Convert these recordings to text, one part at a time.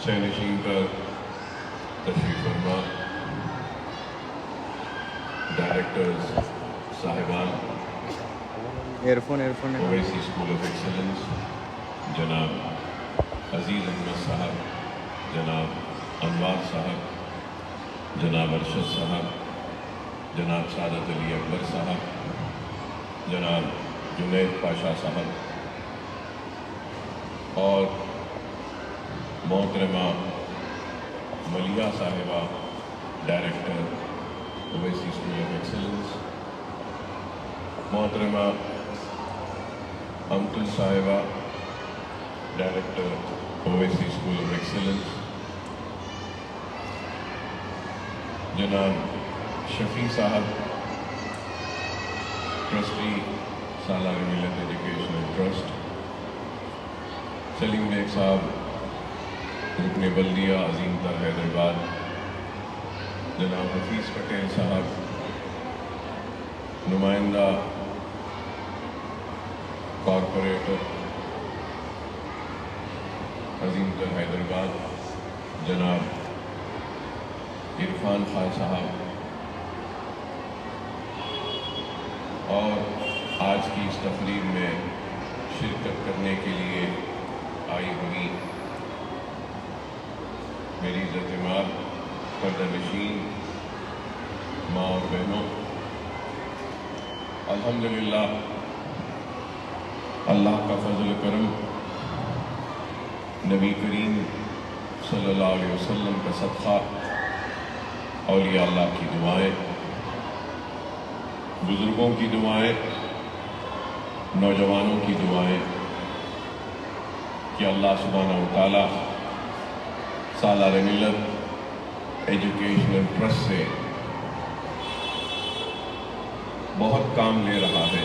سینشین پر تشریف فرما ڈائریکٹرز صاحبان، اویسی اسکول آف ایکسلنس، جناب عزیز احمد صاحب، جناب انوار صاحب، جناب ارشد صاحب، جناب سعادت علی اکبر صاحب، جناب جنید پاشا صاحب اور محترمہ ملیحہ صاحبہ director Owaisi school of excellence, محترمہ امتل صاحبہ director Owaisi school of excellence, جناب شفیع صاحب ٹرسٹی سالار ملت ایجوکیشنل ٹرسٹ، سلیم بیگ صاحب رکن بلدیہ عظیم تر حیدرآباد، جناب حفیظ پٹیل صاحب نمائندہ کارپوریٹر عظیم تر حیدرآباد، جناب عرفان خان صاحب اور آج کی اس تقریب میں شرکت کرنے کے لیے آئی ہوئی میری عزت مآب پردہ نشین ماں اور بہنوں، الحمدللہ اللہ کا فضل کرم، نبی کریم صلی اللہ علیہ وسلم کا صدقہ، اولیاء اللہ کی دعائیں، بزرگوں کی دعائیں، نوجوانوں کی دعائیں کہ اللہ سبحانہ وتعالی سالار ملت ایجوکیشنل ٹرسٹ سے بہت کام لے رہا ہے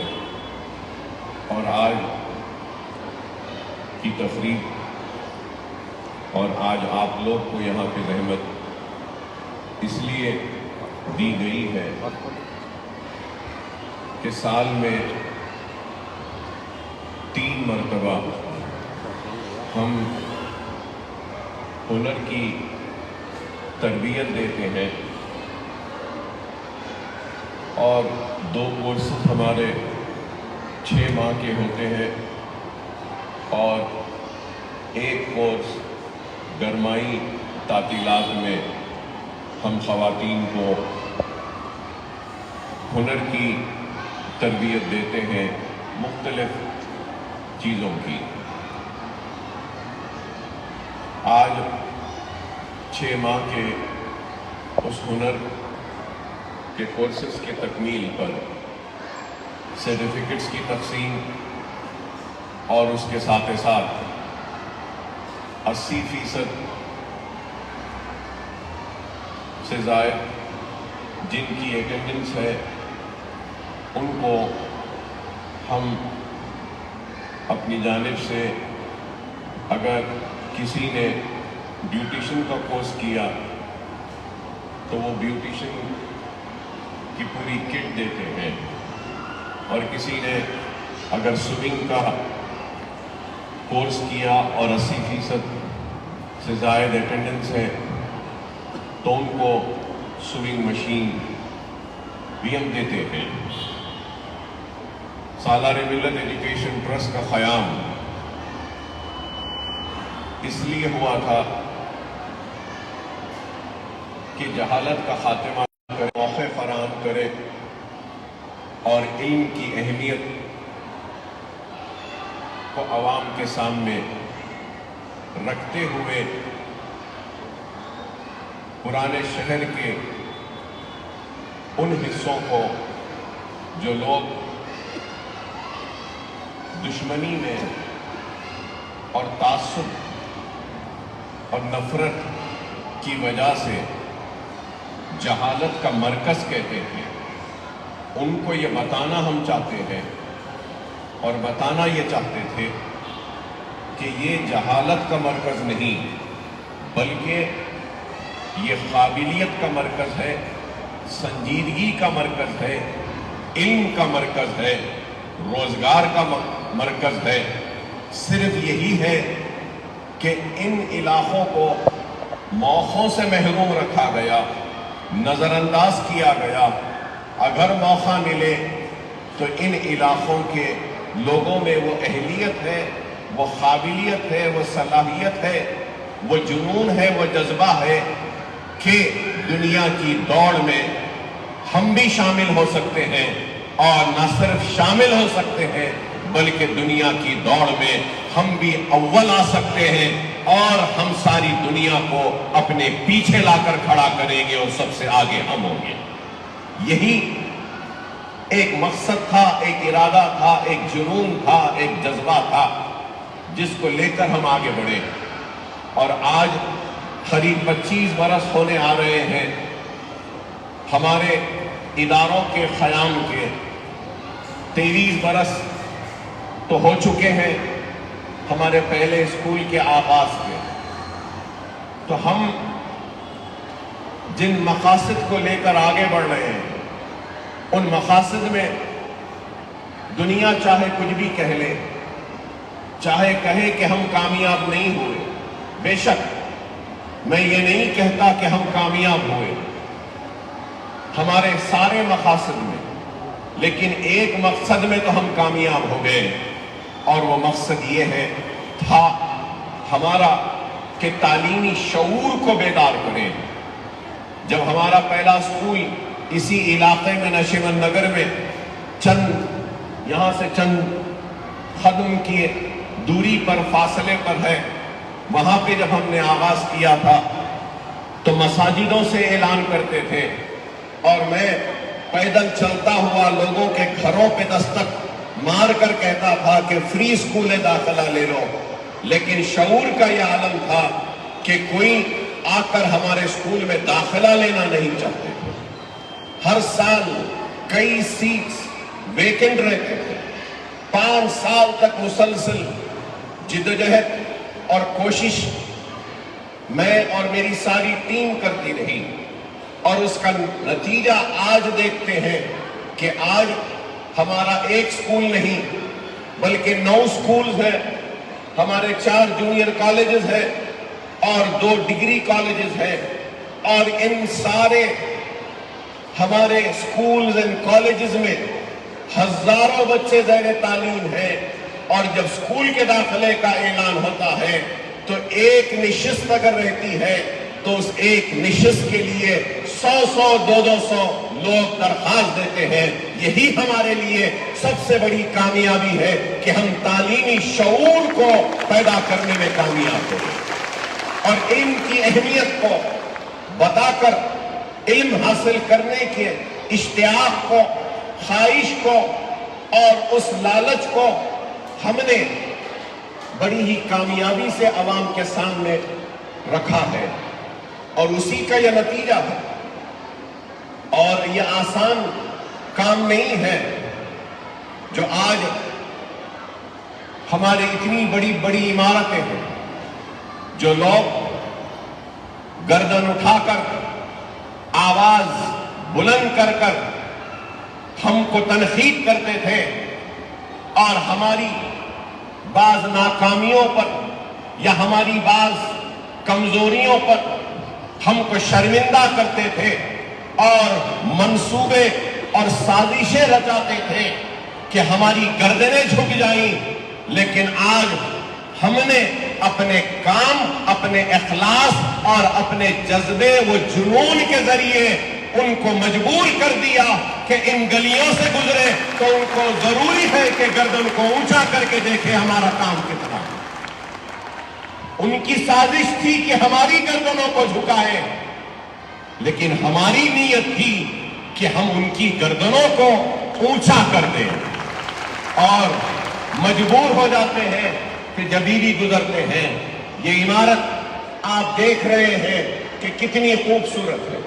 اور آج کی تقریب اور آج آپ لوگ کو یہاں پہ زحمت اس لیے دی گئی ہے کہ سال میں 3 مرتبہ ہم ہنر کی تربیت دیتے ہیں اور 2 کورسز ہمارے 6 ماہ کے ہوتے ہیں اور 1 کورس گرمائی تعطیلات میں ہم خواتین کو ہنر کی تربیت دیتے ہیں مختلف چیزوں کی۔ آج 6 ماہ کے اس ہنر کے کورسز کی تکمیل پر سرٹیفکیٹس کی تقسیم اور اس کے ساتھ 80% سے زائد جن کی اٹینڈنس ہے ان کو ہم اپنی جانب سے، اگر کسی نے بیوٹیشن کا کورس کیا تو وہ بیوٹیشن کی پوری کٹ دیتے ہیں، اور کسی نے اگر سوئمنگ کا کورس کیا اور 80% سے زائد اٹینڈنس ہے تو ان کو سوئمنگ مشین بھی ہم دیتے ہیں۔ سالار ملت ایجوکیشن ٹرسٹ کا قیام اس لیے ہوا تھا کہ جہالت کا خاتمہ کرے، موقع فراہم کرے اور علم کی اہمیت کو عوام کے سامنے رکھتے ہوئے پرانے شہر کے ان حصوں کو جو لوگ دشمنی میں اور تعصب اور نفرت کی وجہ سے جہالت کا مرکز کہتے ہیں، ان کو یہ بتانا ہم چاہتے ہیں اور بتانا یہ چاہتے تھے کہ یہ جہالت کا مرکز نہیں بلکہ یہ قابلیت کا مرکز ہے، سنجیدگی کا مرکز ہے، علم کا مرکز ہے، روزگار کا مرکز ہے۔ صرف یہی ہے کہ ان علاقوں کو موقعوں سے محروم رکھا گیا، نظر انداز کیا گیا۔ اگر موقع ملے تو ان علاقوں کے لوگوں میں وہ اہلیت ہے، وہ قابلیت ہے، وہ صلاحیت ہے، وہ جنون ہے، وہ جذبہ ہے کہ دنیا کی دوڑ میں ہم بھی شامل ہو سکتے ہیں، اور نہ صرف شامل ہو سکتے ہیں بلکہ دنیا کی دوڑ میں ہم بھی اول آ سکتے ہیں، اور ہم ساری دنیا کو اپنے پیچھے لا کر کھڑا کریں گے، اور سب سے آگے ہم ہوں گے۔ یہی ایک مقصد تھا، ایک ارادہ تھا، ایک جنون تھا، ایک جذبہ تھا جس کو لے کر ہم آگے بڑھے۔ اور آج قریب 25 برس ہونے آ رہے ہیں ہمارے اداروں کے قیام کے، 23 برس تو ہو چکے ہیں ہمارے پہلے اسکول کے آغاز کے۔ تو ہم جن مقاصد کو لے کر آگے بڑھ رہے ہیں، ان مقاصد میں دنیا چاہے کچھ بھی کہہ لے، چاہے کہے کہ ہم کامیاب نہیں ہوئے، بے شک میں یہ نہیں کہتا کہ ہم کامیاب ہوئے ہمارے سارے مقاصد میں، لیکن ایک مقصد میں تو ہم کامیاب ہو گئے، اور وہ مقصد یہ تھا ہمارا کہ تعلیمی شعور کو بیدار کریں۔ جب ہمارا پہلا اسکول اسی علاقے میں نشیمن نگر میں یہاں سے چند قدم کی دوری پر، فاصلے پر ہے، وہاں پہ جب ہم نے آغاز کیا تھا تو مساجدوں سے اعلان کرتے تھے، اور میں پیدل چلتا ہوا لوگوں کے گھروں پہ دستک مار کر کہتا تھا کہ فری اسکول داخلہ لے لو، لیکن شعور کا یہ عالم تھا کہ کوئی آ کر ہمارے اسکول میں داخلہ لینا نہیں چاہتے تھے۔ ہر سال کئی سیٹس ویکنٹ رہتے تھے، 5 سال تک مسلسل جدوجہد اور کوشش میں اور میری ساری ٹیم کرتی رہی، اور اس کا نتیجہ آج دیکھتے ہیں کہ آج ہمارا ایک اسکول نہیں بلکہ 9 اسکولز ہیں، ہمارے 4 جونیئر کالجز ہیں اور 2 ڈگری کالجز ہیں، اور ان سارے ہمارے اسکولز اینڈ کالجز میں ہزاروں بچے زیر تعلیم ہیں، اور جب اسکول کے داخلے کا اعلان ہوتا ہے تو ایک نشست اگر رہتی ہے تو اس ایک نشست کے لیے 100 200 لوگ درخواست دیتے ہیں۔ یہی ہمارے لیے سب سے بڑی کامیابی ہے کہ ہم تعلیمی شعور کو پیدا کرنے میں کامیاب ہوئے، اور علم کی اہمیت کو بتا کر علم حاصل کرنے کے اشتیاق کو، خواہش کو اور اس لالچ کو ہم نے بڑی ہی کامیابی سے عوام کے سامنے رکھا ہے، اور اسی کا یہ نتیجہ ہے۔ اور یہ آسان کام نہیں ہے جو آج ہماری اتنی بڑی بڑی عمارتیں ہیں، جو لوگ گردن اٹھا کر، آواز بلند کر کر ہم کو تنقید کرتے تھے، اور ہماری بعض ناکامیوں پر یا ہماری بعض کمزوریوں پر ہم کو شرمندہ کرتے تھے، اور منصوبے اور سازشیں رچاتے تھے کہ ہماری گردنیں جھک جائیں، لیکن آج ہم نے اپنے کام، اپنے اخلاص اور اپنے جذبے و جنون کے ذریعے ان کو مجبور کر دیا کہ ان گلیوں سے گزرے تو ان کو ضروری ہے کہ گردن کو اونچا کر کے دیکھے ہمارا کام کتنا ہے۔ ان کی سازش تھی کہ ہماری گردنوں کو جھکائے، لیکن ہماری نیت تھی کہ ہم ان کی گردنوں کو اونچا کر دیں، اور مجبور ہو جاتے ہیں کہ جبھی بھی گزرتے ہیں۔ یہ عمارت آپ دیکھ رہے ہیں کہ کتنی خوبصورت ہے،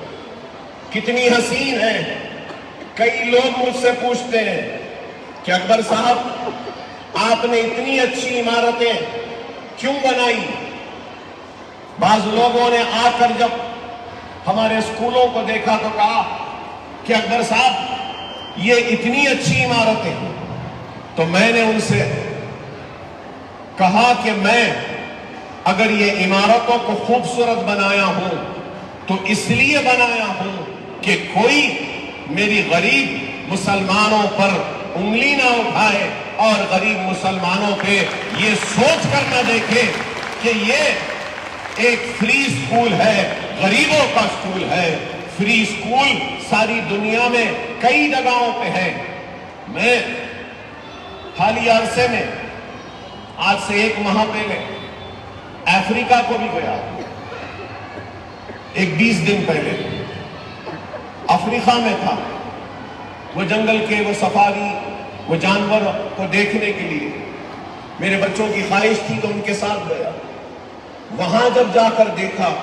کتنی حسین ہے۔ کئی لوگ مجھ سے پوچھتے ہیں کہ اکبر صاحب آپ نے اتنی اچھی عمارتیں کیوں بنائی؟ بعض لوگوں نے آ کر جب ہمارے اسکولوں کو دیکھا تو کہا کہ اکبر صاحب یہ اتنی اچھی عمارتیں ہیں، تو میں نے ان سے کہا کہ میں اگر یہ عمارتوں کو خوبصورت بنایا ہوں تو اس لیے بنایا ہوں کہ کوئی میری غریب مسلمانوں پر انگلی نہ اٹھائے اور غریب مسلمانوں پہ یہ سوچ کر نہ دیکھے کہ یہ ایک فری اسکول ہے، غریبوں کا اسکول ہے۔ فری اسکول ساری دنیا میں کئی جگہوں پہ ہے۔ میں حالیہ عرصے میں آج سے 1 ماہ پہلے افریقہ کو بھی گیا، 20 دن پہلے افریقہ میں تھا۔ وہ جنگل کے وہ سفاری، وہ جانور کو دیکھنے کے لیے میرے بچوں کی خواہش تھی تو ان کے ساتھ گیا۔ وہاں جب جا کر دیکھا،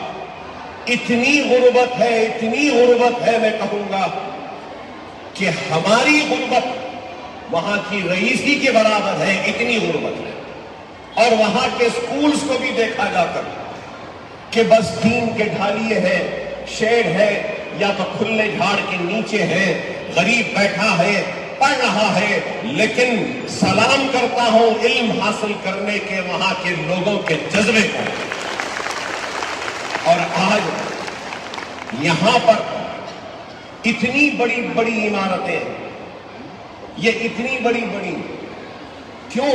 اتنی غربت ہے، اتنی غربت ہے، میں کہوں گا کہ ہماری غربت وہاں کی رئیسی کے برابر ہے، اتنی غربت ہے۔ اور وہاں کے سکولز کو بھی دیکھا جا کر کہ بس ٹین کے ڈھالیے ہیں، شیڈ ہے، یا تو کھلے جھاڑ کے نیچے ہے، غریب بیٹھا ہے، پڑھ رہا ہے، لیکن سلام کرتا ہوں علم حاصل کرنے کے وہاں کے لوگوں کے جذبے کو۔ اور آج یہاں پر اتنی بڑی بڑی عمارتیں، یہ اتنی بڑی بڑی کیوں؟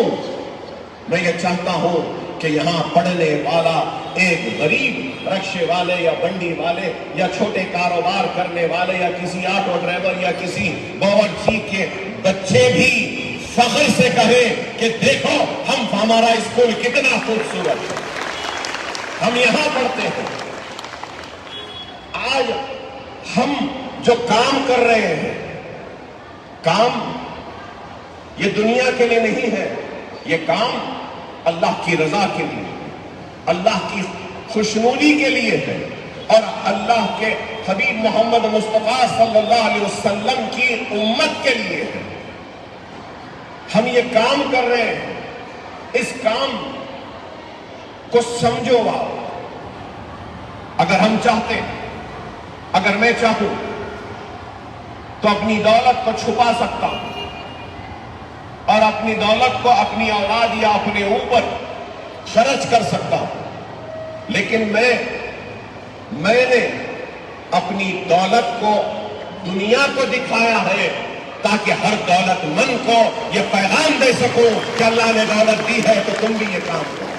میں یہ چاہتا ہوں کہ یہاں پڑھنے والا ایک غریب رکشے والے یا بنڈی والے یا چھوٹے کاروبار کرنے والے یا کسی آٹو ڈرائیور یا کسی باورچی کے بچے بھی فخر سے کہے کہ دیکھو ہمارا اسکول کتنا خوبصورت ہے، ہم یہاں پڑھتے ہیں۔ آج ہم جو کام کر رہے ہیں، کام یہ دنیا کے لیے نہیں ہے، یہ کام اللہ کی رضا کے لیے، اللہ کی خوشنودی کے لیے ہے، اور اللہ کے حبیب محمد مصطفیٰ صلی اللہ علیہ وسلم کی امت کے لیے ہے۔ ہم یہ کام کر رہے ہیں، اس کام کو سمجھو آپ۔ اگر ہم چاہتے، اگر میں چاہوں تو اپنی دولت کو چھپا سکتا ہوں اور اپنی دولت کو اپنی اولاد یا اپنے اوپر خرچ کر سکتا ہوں، لیکن میں نے اپنی دولت کو دنیا کو دکھایا ہے تاکہ ہر دولت مند کو یہ پیغام دے سکوں کہ اللہ نے دولت دی ہے تو تم بھی یہ کام کرو۔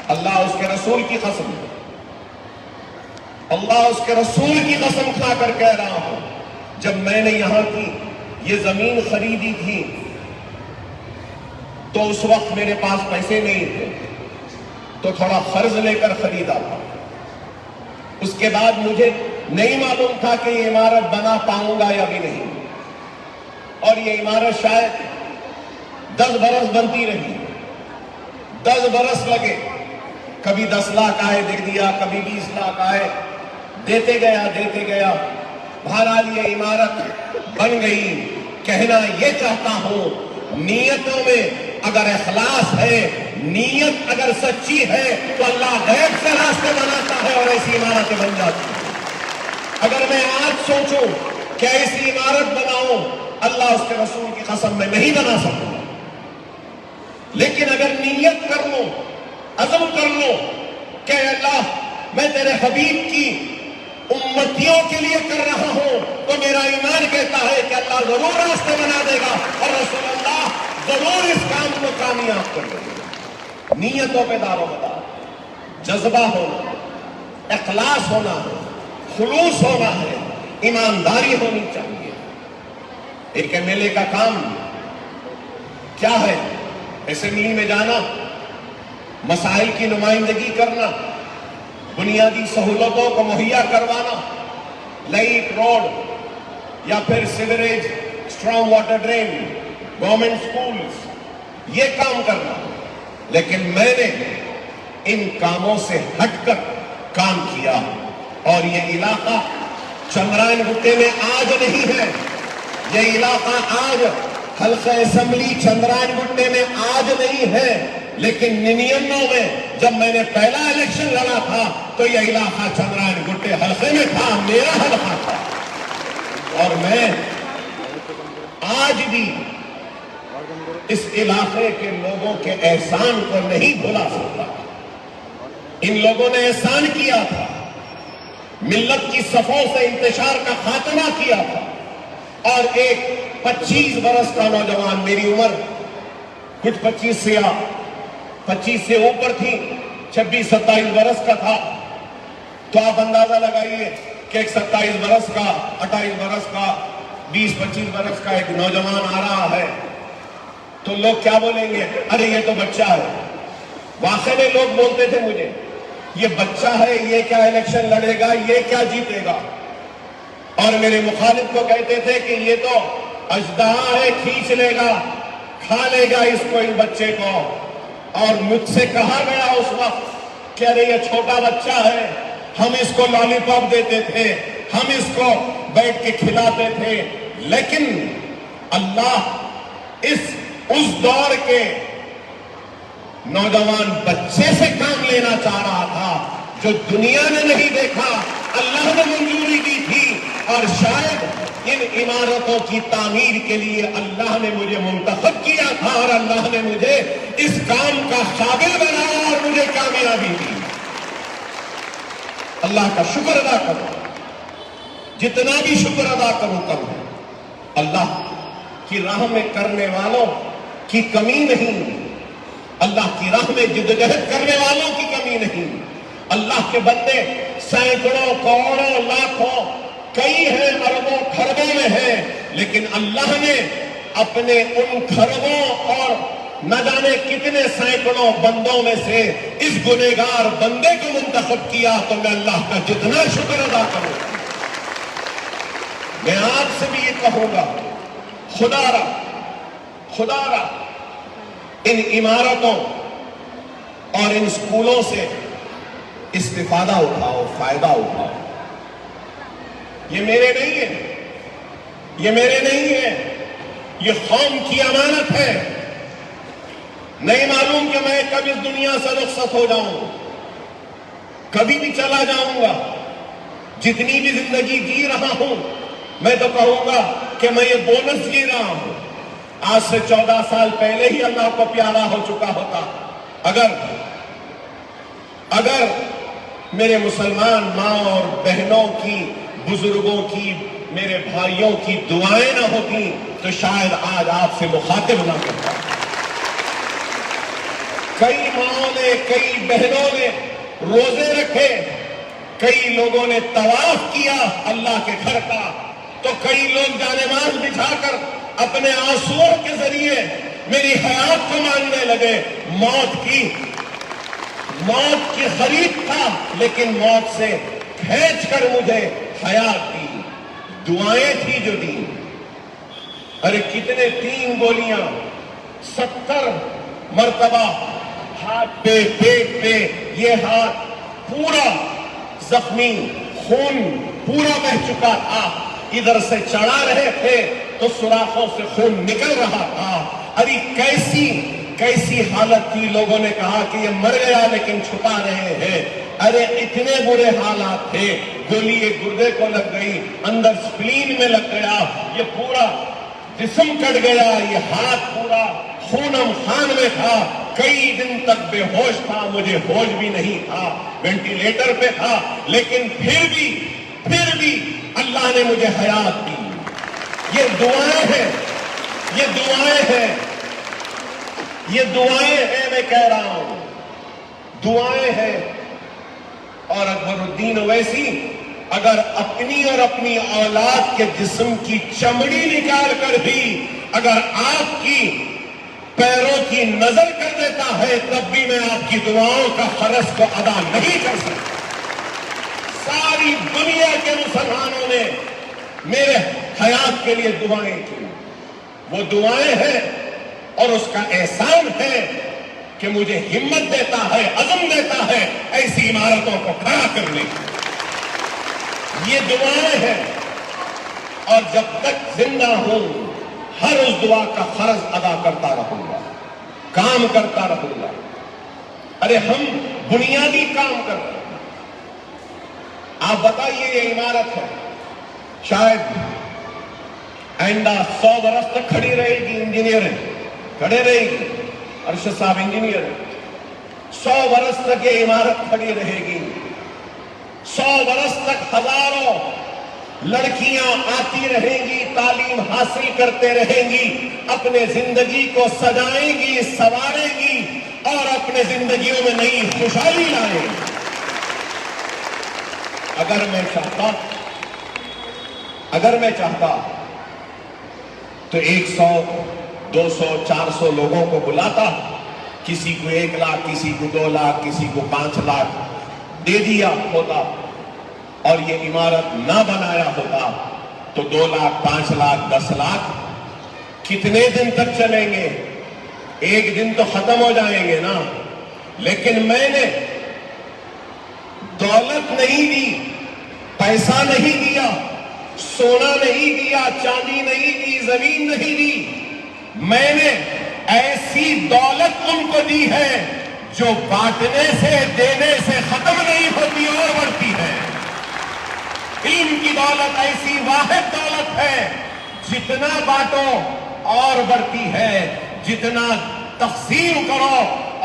اللہ اس کے رسول کی قسم، اللہ اس کے رسول کی قسم کھا کر کہہ رہا ہوں، جب میں نے یہاں کی یہ زمین خریدی تھی تو اس وقت میرے پاس پیسے نہیں تھے، تو تھوڑا قرض لے کر خریدا تھا۔ اس کے بعد مجھے نہیں معلوم تھا کہ یہ عمارت بنا پاؤں گا یا بھی نہیں، اور یہ عمارت شاید 10 برس بنتی رہی، 10 برس لگے، کبھی 10 لاکھ آئے دے دیا، کبھی 20 لاکھ آئے، دیتے گیا، بہرحال یہ عمارت بن گئی۔ کہنا یہ چاہتا ہوں، نیتوں میں اگر اخلاص ہے، نیت اگر سچی ہے تو اللہ غیب سے راستے بناتا ہے اور ایسی عمارتیں بن جاتی ہیں۔ اگر میں آج سوچوں کہ ایسی عمارت بناؤں، اللہ اس کے رسول کی قسم میں نہیں بنا سکتا، لیکن اگر نیت کر لوں، عزم کر لوں کہ اللہ میں تیرے حبیب کی امتیوں کے لیے کر رہا ہوں، تو میرا ایمان کہتا ہے کہ اللہ ضرور راستے بنا دے گا اور رسول اللہ ضرور اس کام کو کامیاب کر دے گا۔ نیتوں پہ دار و مدار، جذبہ ہونا، اخلاص ہونا ہے، خلوص ہونا ہے، ایمانداری ہونی چاہیے۔ ایک ایم ایل اے کا کام کیا ہے؟ اسمبلی میں جانا، مسائل کی نمائندگی کرنا، بنیادی سہولتوں کو مہیا کروانا، لائٹ، روڈ یا پھر sewerage, strong water drain, government schools, یہ کام کرنا۔ لیکن میں نے ان کاموں سے ہٹ کر کام کیا، اور یہ علاقہ چندرائن گٹے میں آج نہیں ہے، یہ علاقہ آج حلقہ اسمبلی چندرائن گٹے میں آج نہیں ہے، لیکن 99 میں جب میں نے پہلا الیکشن لڑا تھا تو یہ علاقہ چندرائن گٹے حلقے میں تھا، میرا حلقہ تھا، اور میں آج بھی اس علاقے کے لوگوں کے احسان کو نہیں بھلا سکتا۔ ان لوگوں نے احسان کیا تھا، ملت کی صفوں سے انتشار کا خاتمہ کیا تھا، اور ایک 25 برس کا نوجوان، میری عمر کچھ 25 سے اوپر تھی، 26-27 برس کا تھا، تو آپ اندازہ لگائیے کہ ایک 27 برس کا، 28 برس کا، 20-25 برس کا ایک نوجوان آ رہا ہے، تو لوگ کیا بولیں گے؟ ارے یہ تو بچہ ہے۔ واقعی میں لوگ بولتے تھے مجھے، یہ بچہ ہے، یہ کیا الیکشن لڑے گا، یہ کیا جیتے گا؟ اور میرے مخالف کو کہتے تھے کہ یہ تو اژدہا ہے، کھینچ لے گا، کھا لے گا اس کو، اس بچے کو۔ اور مجھ سے کہا گیا اس وقت کہ ارے یہ چھوٹا بچہ ہے، ہم اس کو لالی پاپ دیتے تھے، ہم اس کو بیٹھ کے کھلاتے تھے، لیکن اللہ اس دور کے نوجوان بچے سے کام لینا چاہ رہا تھا جو دنیا نے نہیں دیکھا، اللہ نے منظوری دی تھی، اور شاید ان عمارتوں کی تعمیر کے لیے اللہ نے مجھے منتخب کیا تھا، اور اللہ نے مجھے اس کام کا قابل بنایا اور مجھے کامیابی دی۔ اللہ کا شکر ادا کرو، جتنا بھی شکر ادا کرو کم ہے۔ اللہ کی راہ میں کرنے والوں کی کمی نہیں، اللہ کی راہ میں جدوجہد کرنے والوں کی کمی نہیں۔ اللہ کے بندے سینکڑوں، کروڑوں، لاکھوں، کئی ہیں، اربوں کھربوں میں ہیں، لیکن اللہ نے اپنے ان کھربوں اور نہ جانے کتنے سینکڑوں بندوں میں سے اس گنہگار بندے کو منتخب کیا، تو میں اللہ کا جتنا شکر ادا کروں۔ میں آپ سے بھی یہ کہوں گا، خدا را ان عمارتوں اور ان سکولوں سے استفادہ اٹھاؤ، فائدہ اٹھاؤ۔ یہ میرے نہیں ہے، یہ قوم کی امانت ہے۔ نہیں معلوم کہ میں کب اس دنیا سے رخصت ہو جاؤں، کبھی بھی چلا جاؤں گا۔ جتنی بھی زندگی جی رہا ہوں، میں تو کہوں گا کہ میں یہ بونس جی رہا ہوں۔ آج سے 14 سال پہلے ہی اللہ کو پیارا ہو چکا ہوتا، اگر میرے مسلمان ماں اور بہنوں کی، بزرگوں کی، میرے بھائیوں کی دعائیں نہ ہوتی تو شاید آج آپ سے مخاطب نہ کرتا۔ کئی ماں نے، کئی بہنوں نے روزے رکھے، کئی لوگوں نے طواف کیا اللہ کے گھر کا، تو کئی لوگ جانماز بچھا کر اپنے آنسوؤں کے ذریعے میری حیات کو مانگنے لگے۔ موت کی خرید تھا، لیکن موت سے کھینچ کر مجھے حیات دی، دعائیں تھی جو دی۔ ارے کتنے 3 گولیاں 70 مرتبہ ہاتھ پہ، پیٹ پہ، یہ ہاتھ پورا زخمی، خون پورا بہہ چکا تھا، ادھر سے چڑھا رہے تھے تو سوراخوں سے خون نکل رہا تھا۔ ارے کیسی حالت تھی، لوگوں نے کہا کہ یہ مر گیا لیکن چھپا رہے ہیں۔ ارے اتنے برے حالات تھے، گولی ایک گردے کو لگ گئی، اندر سپلین میں لگ گیا، یہ پورا جسم کٹ گیا، یہ ہاتھ پورا خونم خان میں تھا، کئی دن تک بے ہوش تھا، مجھے ہوش بھی نہیں تھا، وینٹیلیٹر پہ تھا، لیکن پھر بھی اللہ نے مجھے حیات دی۔ یہ دعائیں ہیں، میں کہہ رہا ہوں، دعائیں ہیں۔ اور اکبر الدین اویسی اگر اپنی اور اپنی اولاد کے جسم کی چمڑی نکال کر بھی اگر آپ کی پیروں کی نظر کر دیتا ہے، تب بھی میں آپ کی دعاؤں کا فرض کو ادا نہیں کر سکتا۔ ساری دنیا کے مسلمانوں نے میرے حیات کے لیے دعائیں کی، وہ دعائیں ہیں اور اس کا احسان ہے کہ مجھے ہمت دیتا ہے، عزم دیتا ہے ایسی عمارتوں کو کھڑا کرنے کی۔ یہ دعائیں ہیں، اور جب تک زندہ ہوں ہر اس دعا کا فرض ادا کرتا رہوں گا، کام کرتا رہوں گا۔ ارے ہم بنیادی کام کرتے ہیں۔ آپ بتائیے، یہ عمارت ہے، شاید آئندہ 100 برس تک کھڑی رہے گی، انجینئر ہے، کھڑے رہے گی. ارشد صاحب انجینئر 100 برس تک یہ عمارت کھڑی رہے گی. 100 برس تک ہزاروں لڑکیاں آتی رہیں گی, تعلیم حاصل کرتے رہیں گی, اپنے زندگی کو سجائیں گی, سنواریں گی اور اپنے زندگیوں میں نئی خوشحالی لائیں گی. اگر میں چاہتا تو 100 200 400 لوگوں کو بلاتا, کسی کو 1 لاکھ, کسی کو 2 لاکھ, کسی کو 5 لاکھ دے دیا ہوتا اور یہ عمارت نہ بنایا ہوتا تو 2 لاکھ 5 لاکھ 10 لاکھ کتنے دن تک چلیں گے؟ ایک دن تو ختم ہو جائیں گے نا. لیکن میں نے دولت نہیں دی, پیسہ نہیں دیا, سونا نہیں دیا, چاندی نہیں دی, زمین نہیں دی. میں نے ایسی دولت ان کو دی ہے جو بانٹنے سے, دینے سے ختم نہیں ہوتی اور بڑھتی ہے. علم کی دولت ایسی واحد دولت ہے, جتنا بانٹو اور بڑھتی ہے, جتنا تقسیم کرو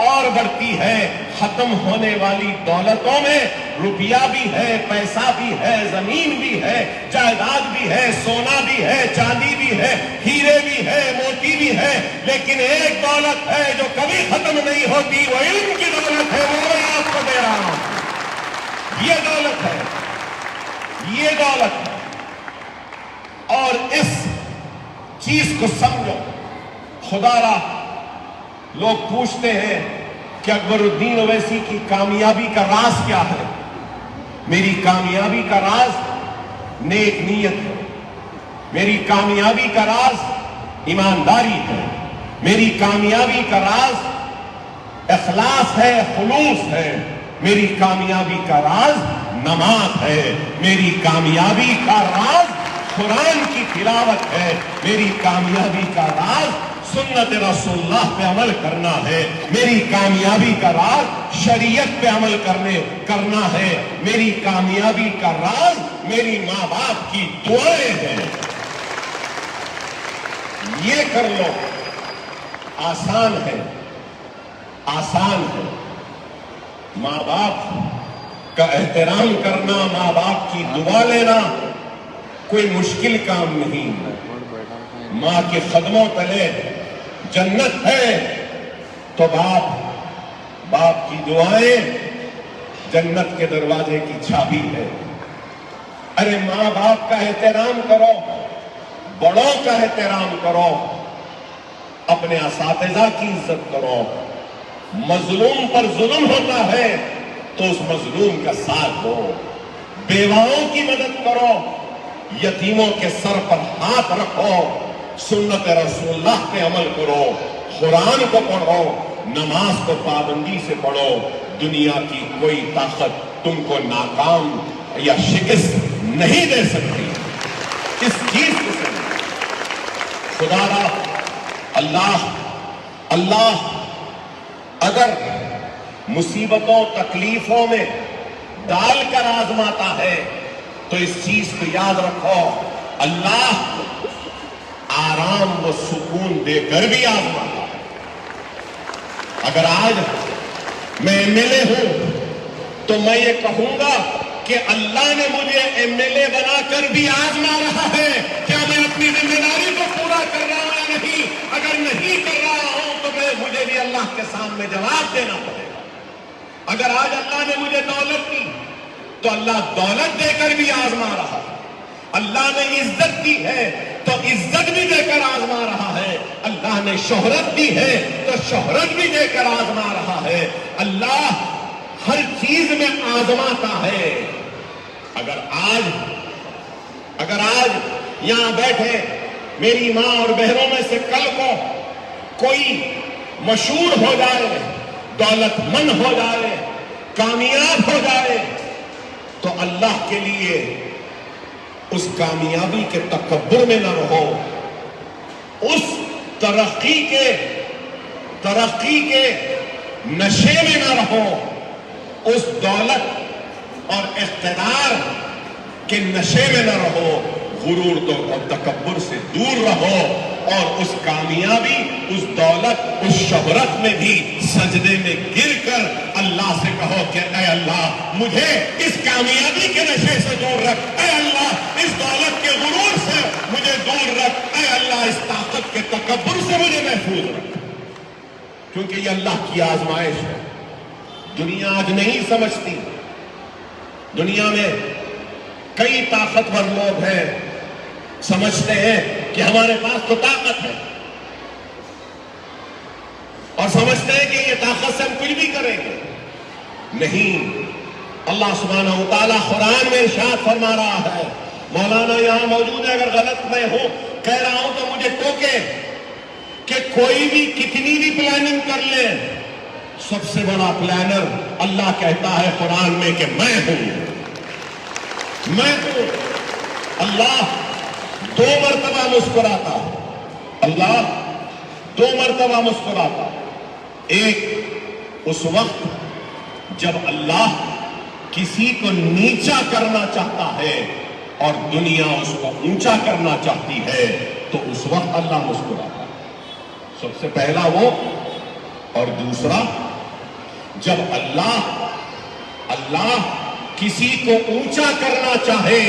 اور بڑھتی ہے. ختم ہونے والی دولتوں میں روپیہ بھی ہے, پیسہ بھی ہے, زمین بھی ہے, جائیداد بھی ہے, سونا بھی ہے, چاندی بھی ہے, ہیرے بھی ہے, موتی بھی ہے, لیکن ایک دولت ہے جو کبھی ختم نہیں ہوتی, وہ علم کی دولت ہے. وہ میں آپ کو دے رہا ہوں. یہ دولت ہے, یہ دولت ہے. اور اس چیز کو سمجھو. خدا را لوگ پوچھتے ہیں کہ اکبر الدین اویسی کی کامیابی کا راز کیا ہے؟ میری کامیابی کا راز نیک نیت ہے, میری کامیابی کا راز ایمانداری ہے, میری کامیابی کا راز اخلاص ہے, خلوص ہے, میری کامیابی کا راز نماز ہے, میری کامیابی کا راز قرآن کی تلاوت ہے, میری کامیابی کا راز سنت رسول اللہ پہ عمل کرنا ہے, میری کامیابی کا راز شریعت پہ عمل کرنا ہے, میری کامیابی کا راز میری ماں باپ کی دعائیں ہیں. یہ کر لو, آسان ہے, آسان ہے. ماں باپ کا احترام کرنا, ماں باپ کی دعا لینا کوئی مشکل کام نہیں. ماں کے قدموں تلے جنت ہے تو باپ کی دعائیں جنت کے دروازے کی چابی ہے. ارے ماں باپ کا احترام کرو, بڑوں کا احترام کرو, اپنے اساتذہ کی عزت کرو. مظلوم پر ظلم ہوتا ہے تو اس مظلوم کا ساتھ دو, بیواؤں کی مدد کرو, یتیموں کے سر پر ہاتھ رکھو, سنت رسول اللہ پہ عمل کرو, قرآن کو پڑھو, نماز کو پابندی سے پڑھو. دنیا کی کوئی طاقت تم کو ناکام یا شکست نہیں دے سکتی. اس چیز کو سمجھو. خدا را اللہ اگر مصیبتوں تکلیفوں میں ڈال کر آزماتا ہے تو اس چیز کو یاد رکھو, اللہ آرام و سکون دے کر بھی آزماتا ہے. اگر آج میں MLA ہوں تو میں یہ کہوں گا کہ اللہ نے مجھے MLA بنا کر بھی آزما رہا ہے. کیا میں اپنی ذمہ داری کو پورا کر رہا ہوں یا نہیں؟ اگر نہیں کر رہا ہوں تو مجھے بھی اللہ کے سامنے جواب دینا پڑے گا. اگر آج اللہ نے مجھے دولت دی تو اللہ دولت دے کر بھی آزما رہا ہے. اللہ نے عزت دی ہے تو عزت بھی دے کر آزما رہا ہے. اللہ نے شہرت دی ہے تو شہرت بھی دے کر آزما رہا ہے. اللہ ہر چیز میں آزماتا ہے. اگر آج یہاں بیٹھے میری ماں اور بہنوں میں سے کل کو کوئی مشہور ہو جائے, دولت مند ہو جائے, کامیاب ہو جائے تو اللہ کے لیے اس کامیابی کے تکبر میں نہ رہو, اس ترقی کے نشے میں نہ رہو, اس دولت اور اقتدار کے نشے میں نہ رہو. غرور اور تکبر سے دور رہو اور اس کامیابی، اس دولت، اس شہرت میں بھی سجدے میں گر کر اللہ سے کہو کہ اے اللہ مجھے اس کامیابی کے نشے سے دور رکھ، اے اللہ اس دولت کے غرور سے مجھے دور رکھ، اے اللہ اس طاقت کے تکبر سے مجھے محفوظ رکھ، کیونکہ یہ اللہ کی آزمائش ہے۔ دنیا آج نہیں سمجھتی، دنیا میں کئی طاقتور لوگ ہیں، سمجھتے ہیں کہ ہمارے پاس تو طاقت ہے، اور سمجھتے ہیں کہ یہ طاقت سے ہم کچھ بھی کریں گے۔ نہیں، اللہ سبحانہ و تعالیٰ قرآن میں ارشاد فرما رہا ہے، مولانا یہاں موجود ہے، اگر غلط میں ہوں کہہ رہا ہوں تو مجھے ٹوکے، کہ کوئی بھی کتنی بھی پلاننگ کر لے، سب سے بڑا پلانر اللہ کہتا ہے قرآن میں کہ میں ہوں، میں ہوں۔ اللہ 2 مرتبہ مسکراتا، اللہ 2 مرتبہ مسکراتا۔ ایک اس وقت جب اللہ کسی کو نیچا کرنا چاہتا ہے اور دنیا اس کو اونچا کرنا چاہتی ہے تو اس وقت اللہ مسکراتا ہے، سب سے پہلا وہ، اور دوسرا جب اللہ کسی کو اونچا کرنا چاہے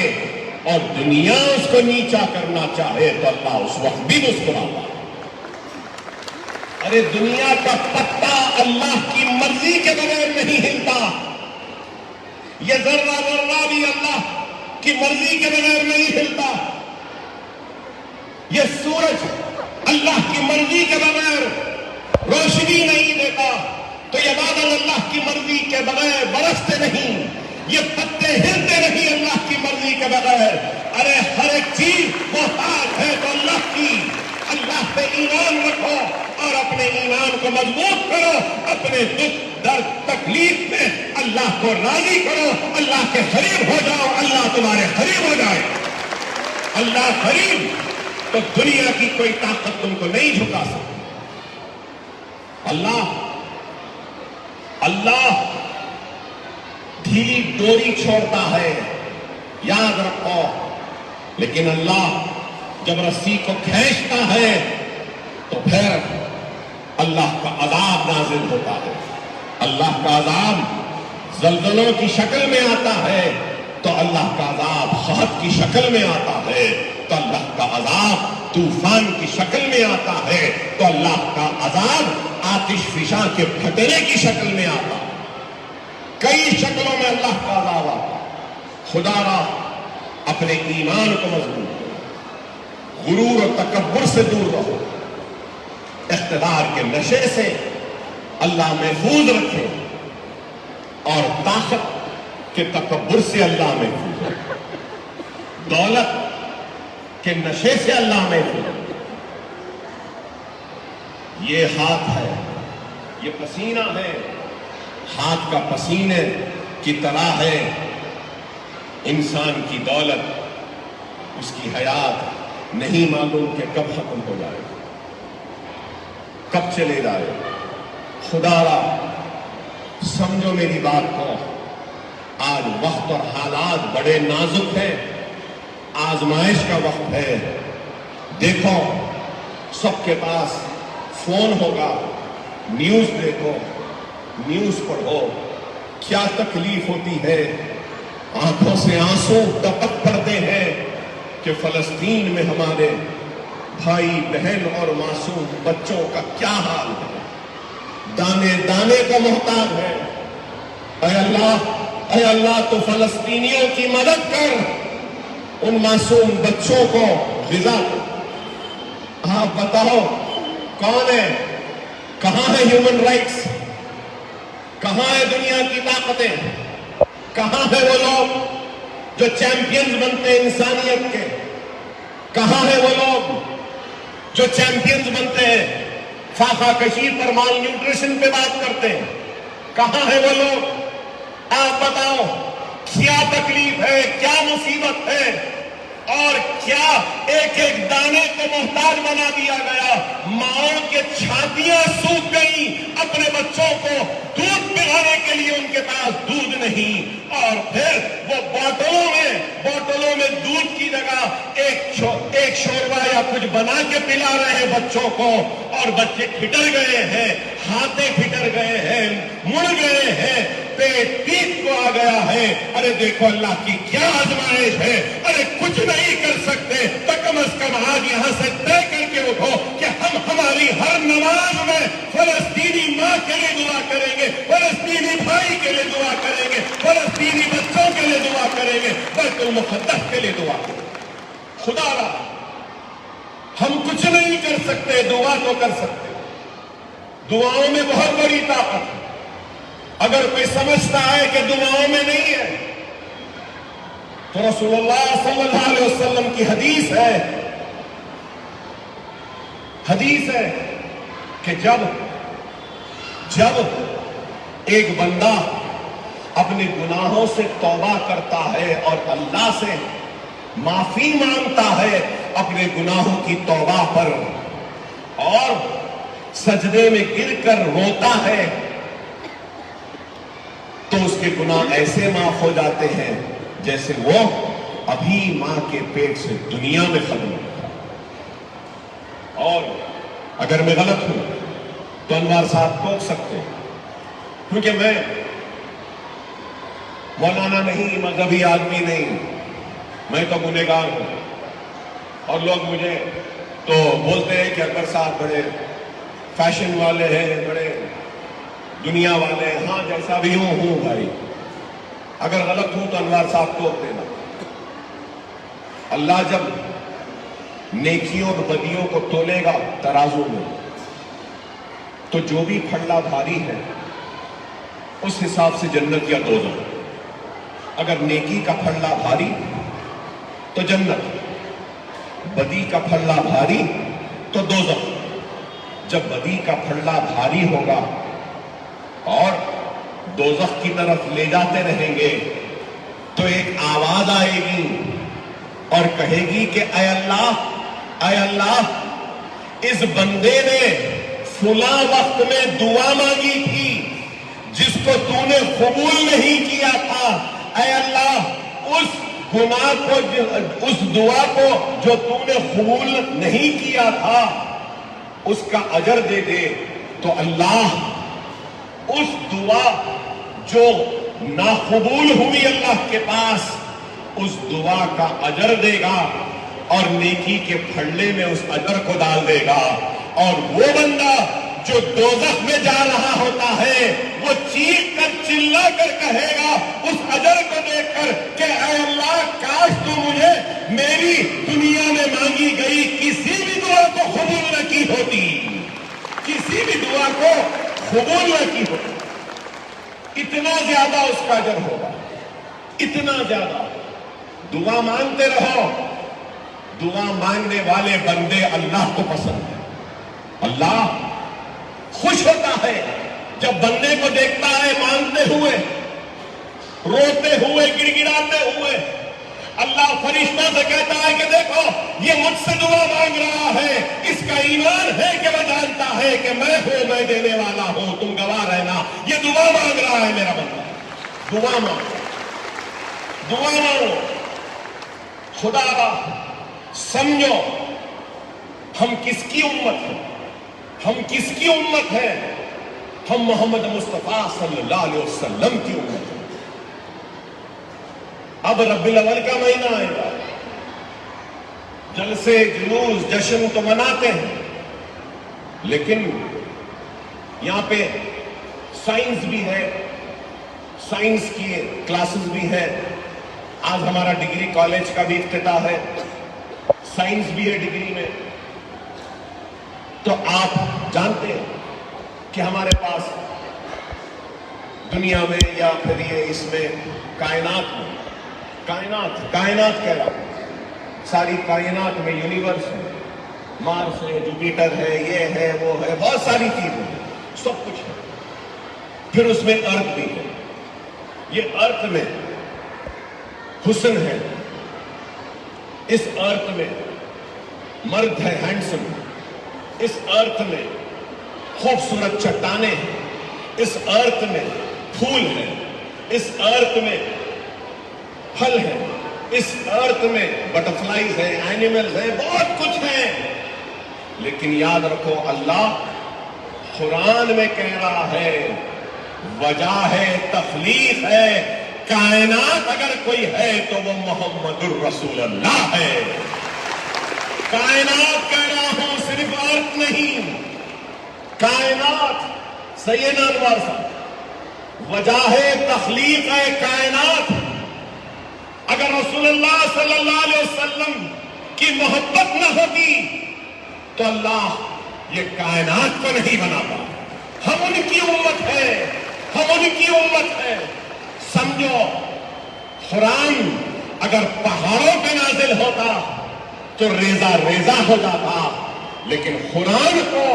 اور دنیا اس کو نیچا کرنا چاہے تو اللہ اس وقت بھی مسکراتا ہے۔ ارے دنیا کا پتا اللہ کی مرضی کے بغیر نہیں ہلتا، یہ ذرہ ذرہ بھی اللہ کی مرضی کے بغیر نہیں ہلتا، یہ سورج اللہ کی مرضی کے بغیر روشنی نہیں دیتا، تو یہ بادل اللہ کی مرضی کے بغیر برستے نہیں، یہ پتے ہلتے نہیں اللہ کی مرضی کے بغیر۔ ارے ہر ایک چیز محتاج ہے تو اللہ کی، اللہ پہ ایمان رکھو اور اپنے ایمان کو مضبوط کرو، اپنے دکھ درد تکلیف میں اللہ کو راضی کرو، اللہ کے قریب ہو جاؤ، اللہ تمہارے قریب ہو جائے۔ اللہ قریب تو دنیا کی کوئی طاقت تم کو نہیں جھکا سکتی۔ اللہ ڈھیلی ڈوری چھوڑتا ہے، یاد رکھو، لیکن اللہ جب رسی کو کھینچتا ہے تو پھر اللہ کا عذاب نازل ہوتا ہے۔ اللہ کا عذاب زلزلوں کی شکل میں آتا ہے تو اللہ کا عذاب قحط کی شکل میں آتا ہے، تو اللہ کا عذاب طوفان کی شکل میں آتا ہے، تو اللہ کا عذاب آتش فشاں کے پھٹنے کی شکل میں آتا ہے۔ کئی شکلوں میں اللہ کا عذاب آتا ہے۔ خدا را اپنے ایمان کو مضبوط کرو، غرور اور تکبر سے دور رہو، اقتدار کے نشے سے اللہ محفوظ رکھے اور طاقت کے تکبر سے اللہ محفوظ رکھے، دولت کے نشے سے اللہ محفوظ رکھے۔ یہ ہاتھ ہے، یہ پسینہ ہے، ہاتھ کا پسینے کی طرح ہے انسان کی دولت، اس کی حیات نہیں معلوم کہ کب ختم ہو جائے، کب چلے جائے۔ خدا را سمجھو میری بات کو، آج وقت اور حالات بڑے نازک ہیں، آزمائش کا وقت ہے۔ دیکھو سب کے پاس فون ہوگا، نیوز دیکھو، نیوز پڑھو، کیا تکلیف ہوتی ہے، آنکھوں سے آنسو ٹپک پڑتے ہیں کہ فلسطین میں ہمارے بھائی بہن اور معصوم بچوں کا کیا حال ہے، دانے دانے کا محتاج ہے۔ اے اللہ تو فلسطینیوں کی مدد کر، ان معصوم بچوں کو غذا دو۔ آپ بتاؤ کون ہے، کہاں ہے ہیومن رائٹس، کہاں ہے دنیا کی طاقتیں، کہاں ہے وہ لوگ جو چیمپئنز بنتے ہیں انسانیت کے، کہاں ہے وہ لوگ جو چیمپئنز بنتے ہیں فاقہ کشی پر، مال نیوٹریشن پہ بات کرتے ہیں، کہاں ہے وہ لوگ؟ آپ بتاؤ کیا تکلیف ہے، کیا مصیبت ہے، اور کیا ایک ایک دانے کو محتاج بنا دیا گیا۔ ماؤں کے چھاتیاں سوکھ گئی، اپنے بچوں کو دودھ پلانے کے لیے ان کے پاس دودھ نہیں، اور پھر وہ بوتلوں میں دودھ کی جگہ ایک شوربہ یا کچھ بنا کے پلا رہے بچوں کو، اور بچے پھٹر گئے ہیں، ہاتھیں پھٹر گئے ہیں، مڑ گئے ہیں، پیٹ پیٹ کو آ گیا ہے۔ ارے دیکھو اللہ کی کیا آزمائش ہے۔ ارے کچھ نہیں کر سکتے تو کم از کم آج یہاں سے طے کر کے اٹھو کہ ہم ہماری ہر نماز میں فلسطینی ماں کے لیے دعا کریں گے، فلسطینی بھائی کے لیے دعا کریں گے، فلسطینی بچوں کے لیے دعا کریں گے، بیت المقدس کے لیے دعا کریں گے۔ خدا را ہم کچھ نہیں کر سکتے، دعا تو کر سکتے۔ دعاؤں میں بہت بڑی طاقت ہے۔ اگر کوئی سمجھتا ہے کہ دعاؤں میں نہیں ہے تو رسول اللہ صلی اللہ علیہ وسلم کی حدیث ہے کہ جب ایک بندہ اپنے گناہوں سے توبہ کرتا ہے اور اللہ سے معافی مانگتا ہے اپنے گناہوں کی توبہ پر، اور سجدے میں گر کر روتا ہے، تو اس کے گناہ ایسے معاف ہو جاتے ہیں جیسے وہ ابھی ماں کے پیٹ سے دنیا میں ختم ہوا۔ اور اگر میں غلط ہوں تو انوار صاحب ٹوک سکتے ہیں، کیونکہ میں مولانا نہیں، مذہبی آدمی نہیں، میں تو گنہگار ہوں۔ اور لوگ مجھے تو بولتے ہیں کہ اکبر صاحب بڑے فیشن والے ہیں، بڑے دنیا والے ہیں۔ ہاں جیسا بھی ہوں بھائی، اگر غلط ہوں تو انوار صاحب ٹوک دینا۔ اللہ جب نیکیوں اور بدیوں کو تولے گا ترازو میں، تو جو بھی پھڑا بھاری ہے اس حساب سے جنت یا دوزخ۔ اگر نیکی کا پھڑا بھاری تو جنت، بدی کا پھڑا بھاری تو دوزخ۔ جب بدی کا پھڑا بھاری ہوگا اور دوزخ کی طرف لے جاتے رہیں گے تو ایک آواز آئے گی اور کہے گی کہ اے اللہ، اس بندے نے فلاں وقت میں دعا مانگی تھی جس کو تو نے قبول نہیں کیا تھا، اے اللہ اس گناہ کو، اس دعا کو جو تو نے قبول نہیں کیا تھا اس کا اجر دے دے۔ تو اللہ اس دعا جو ناقبول ہوئی اللہ کے پاس، اس دعا کا اجر دے گا اور نیکی کے پھڑے میں اس اجر کو ڈال دے گا۔ اور وہ بندہ جو دوزخ میں جا رہا ہوتا ہے وہ چیخ کر چلا کر کہے گا اس اجر کو دیکھ کر کہ اے اللہ، کاش تو مجھے میری دنیا میں مانگی گئی کسی بھی دعا کو قبول نہ کی ہوتی، کسی بھی دعا کو قبول نہ کی ہوتی۔ اتنا زیادہ اس کا اجر ہوگا، اتنا زیادہ۔ دعا مانگتے رہو۔ دعا مانگنے والے بندے اللہ کو پسند ہے۔ اللہ خوش ہوتا ہے جب بندے کو دیکھتا ہے مانگتے ہوئے، روتے ہوئے، گڑ گڑاتے ہوئے۔ اللہ فرشتوں سے کہتا ہے کہ دیکھو یہ مجھ سے دعا مانگ رہا ہے، اس کا ایمان ہے کہ وہ جانتا ہے کہ میں ہوں، میں دینے والا ہوں، تم گواہ رہنا، یہ دعا مانگ رہا ہے میرا بندہ۔ دعا مانگو، دعا مانگو۔ خدا سمجھو ہم کس کی امت ہیں، ہم کس کی امت ہیں؟ ہم محمد مصطفیٰ صلی اللہ علیہ وسلم کی امت ہیں۔ اب ربیع الاول کا مہینہ آئے گا، جلسے، جلوس، جشن تو مناتے ہیں، لیکن یہاں پہ سائنس بھی ہے، سائنس کی کلاسز بھی ہے۔ آج ہمارا ڈگری کالج کا بھی افتتاح ہے، سائنس بھی ہے ڈگری میں۔ تو آپ جانتے ہیں کہ ہمارے پاس دنیا میں یا پھر یہ اس میں کائنات میں، کائنات کہہ رہا ہوں، ساری کائنات میں یونیورس ہے، مارس ہے، جوپیٹر ہے، یہ ہے، وہ ہے، بہت ساری چیزیں ہیں، سب کچھ ہے۔ پھر اس میں ارتھ بھی ہے۔ یہ ارتھ میں حسن ہے، اس ارتھ میں مرد ہے ہینڈسم، اس ارتھ میں خوبصورت چٹانیں ہیں، اس ارتھ میں پھول ہیں، اس ارتھ میں پھل ہیں، اس ارتھ میں بٹرفلائیز ہیں، اینیملز ہیں، بہت کچھ ہیں۔ لیکن یاد رکھو اللہ قرآن میں کہہ رہا ہے وجہ ہے، تخلیق ہے، کائنات اگر کوئی ہے تو وہ محمد الرسول اللہ ہے۔ کائنات کہہ رہا ہوں، صرف ارتھ نہیں، کائنات۔ سیدنا انوار صاحب، وجہ ہے، تخلیق ہے، کائنات۔ اگر رسول اللہ صلی اللہ علیہ وسلم کی محبت نہ ہوتی تو اللہ یہ کائنات کو نہیں بناتا۔ ہم ان کی امت ہے، ہم ان کی امت ہے۔ سمجھو، قرآن اگر پہاڑوں پہ نازل ہوتا تو ریزہ ریزہ ہو جاتا، لیکن قرآن کو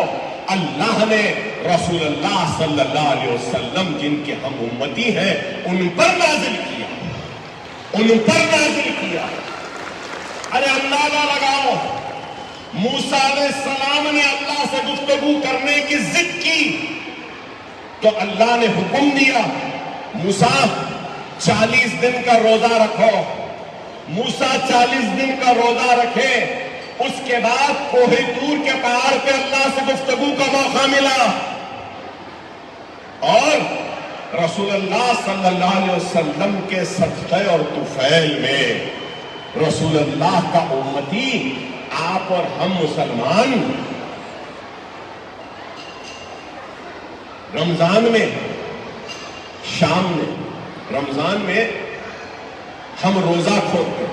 اللہ نے رسول اللہ صلی اللہ علیہ وسلم جن کے ہم امتی ہیں ان پر نازل کیا، ان پر نازل کیا۔ ارے اندازہ لگاؤ، موسیٰ علیہ السلام نے اللہ سے گفتگو کرنے کی ضد کی تو اللہ نے حکم دیا موسیٰ 40 دن کا روزہ رکھو۔ موسیٰ 40 دن کا روزہ رکھے، اس کے بعد کوہ طور کے پہاڑ پہ اللہ سے گفتگو کا موقع ملا، اور رسول اللہ صلی اللہ علیہ وسلم کے صدقے اور طفیل میں رسول اللہ کا امتی آپ اور ہم مسلمان رمضان میں، شام میں، رمضان میں ہم روزہ کھولتے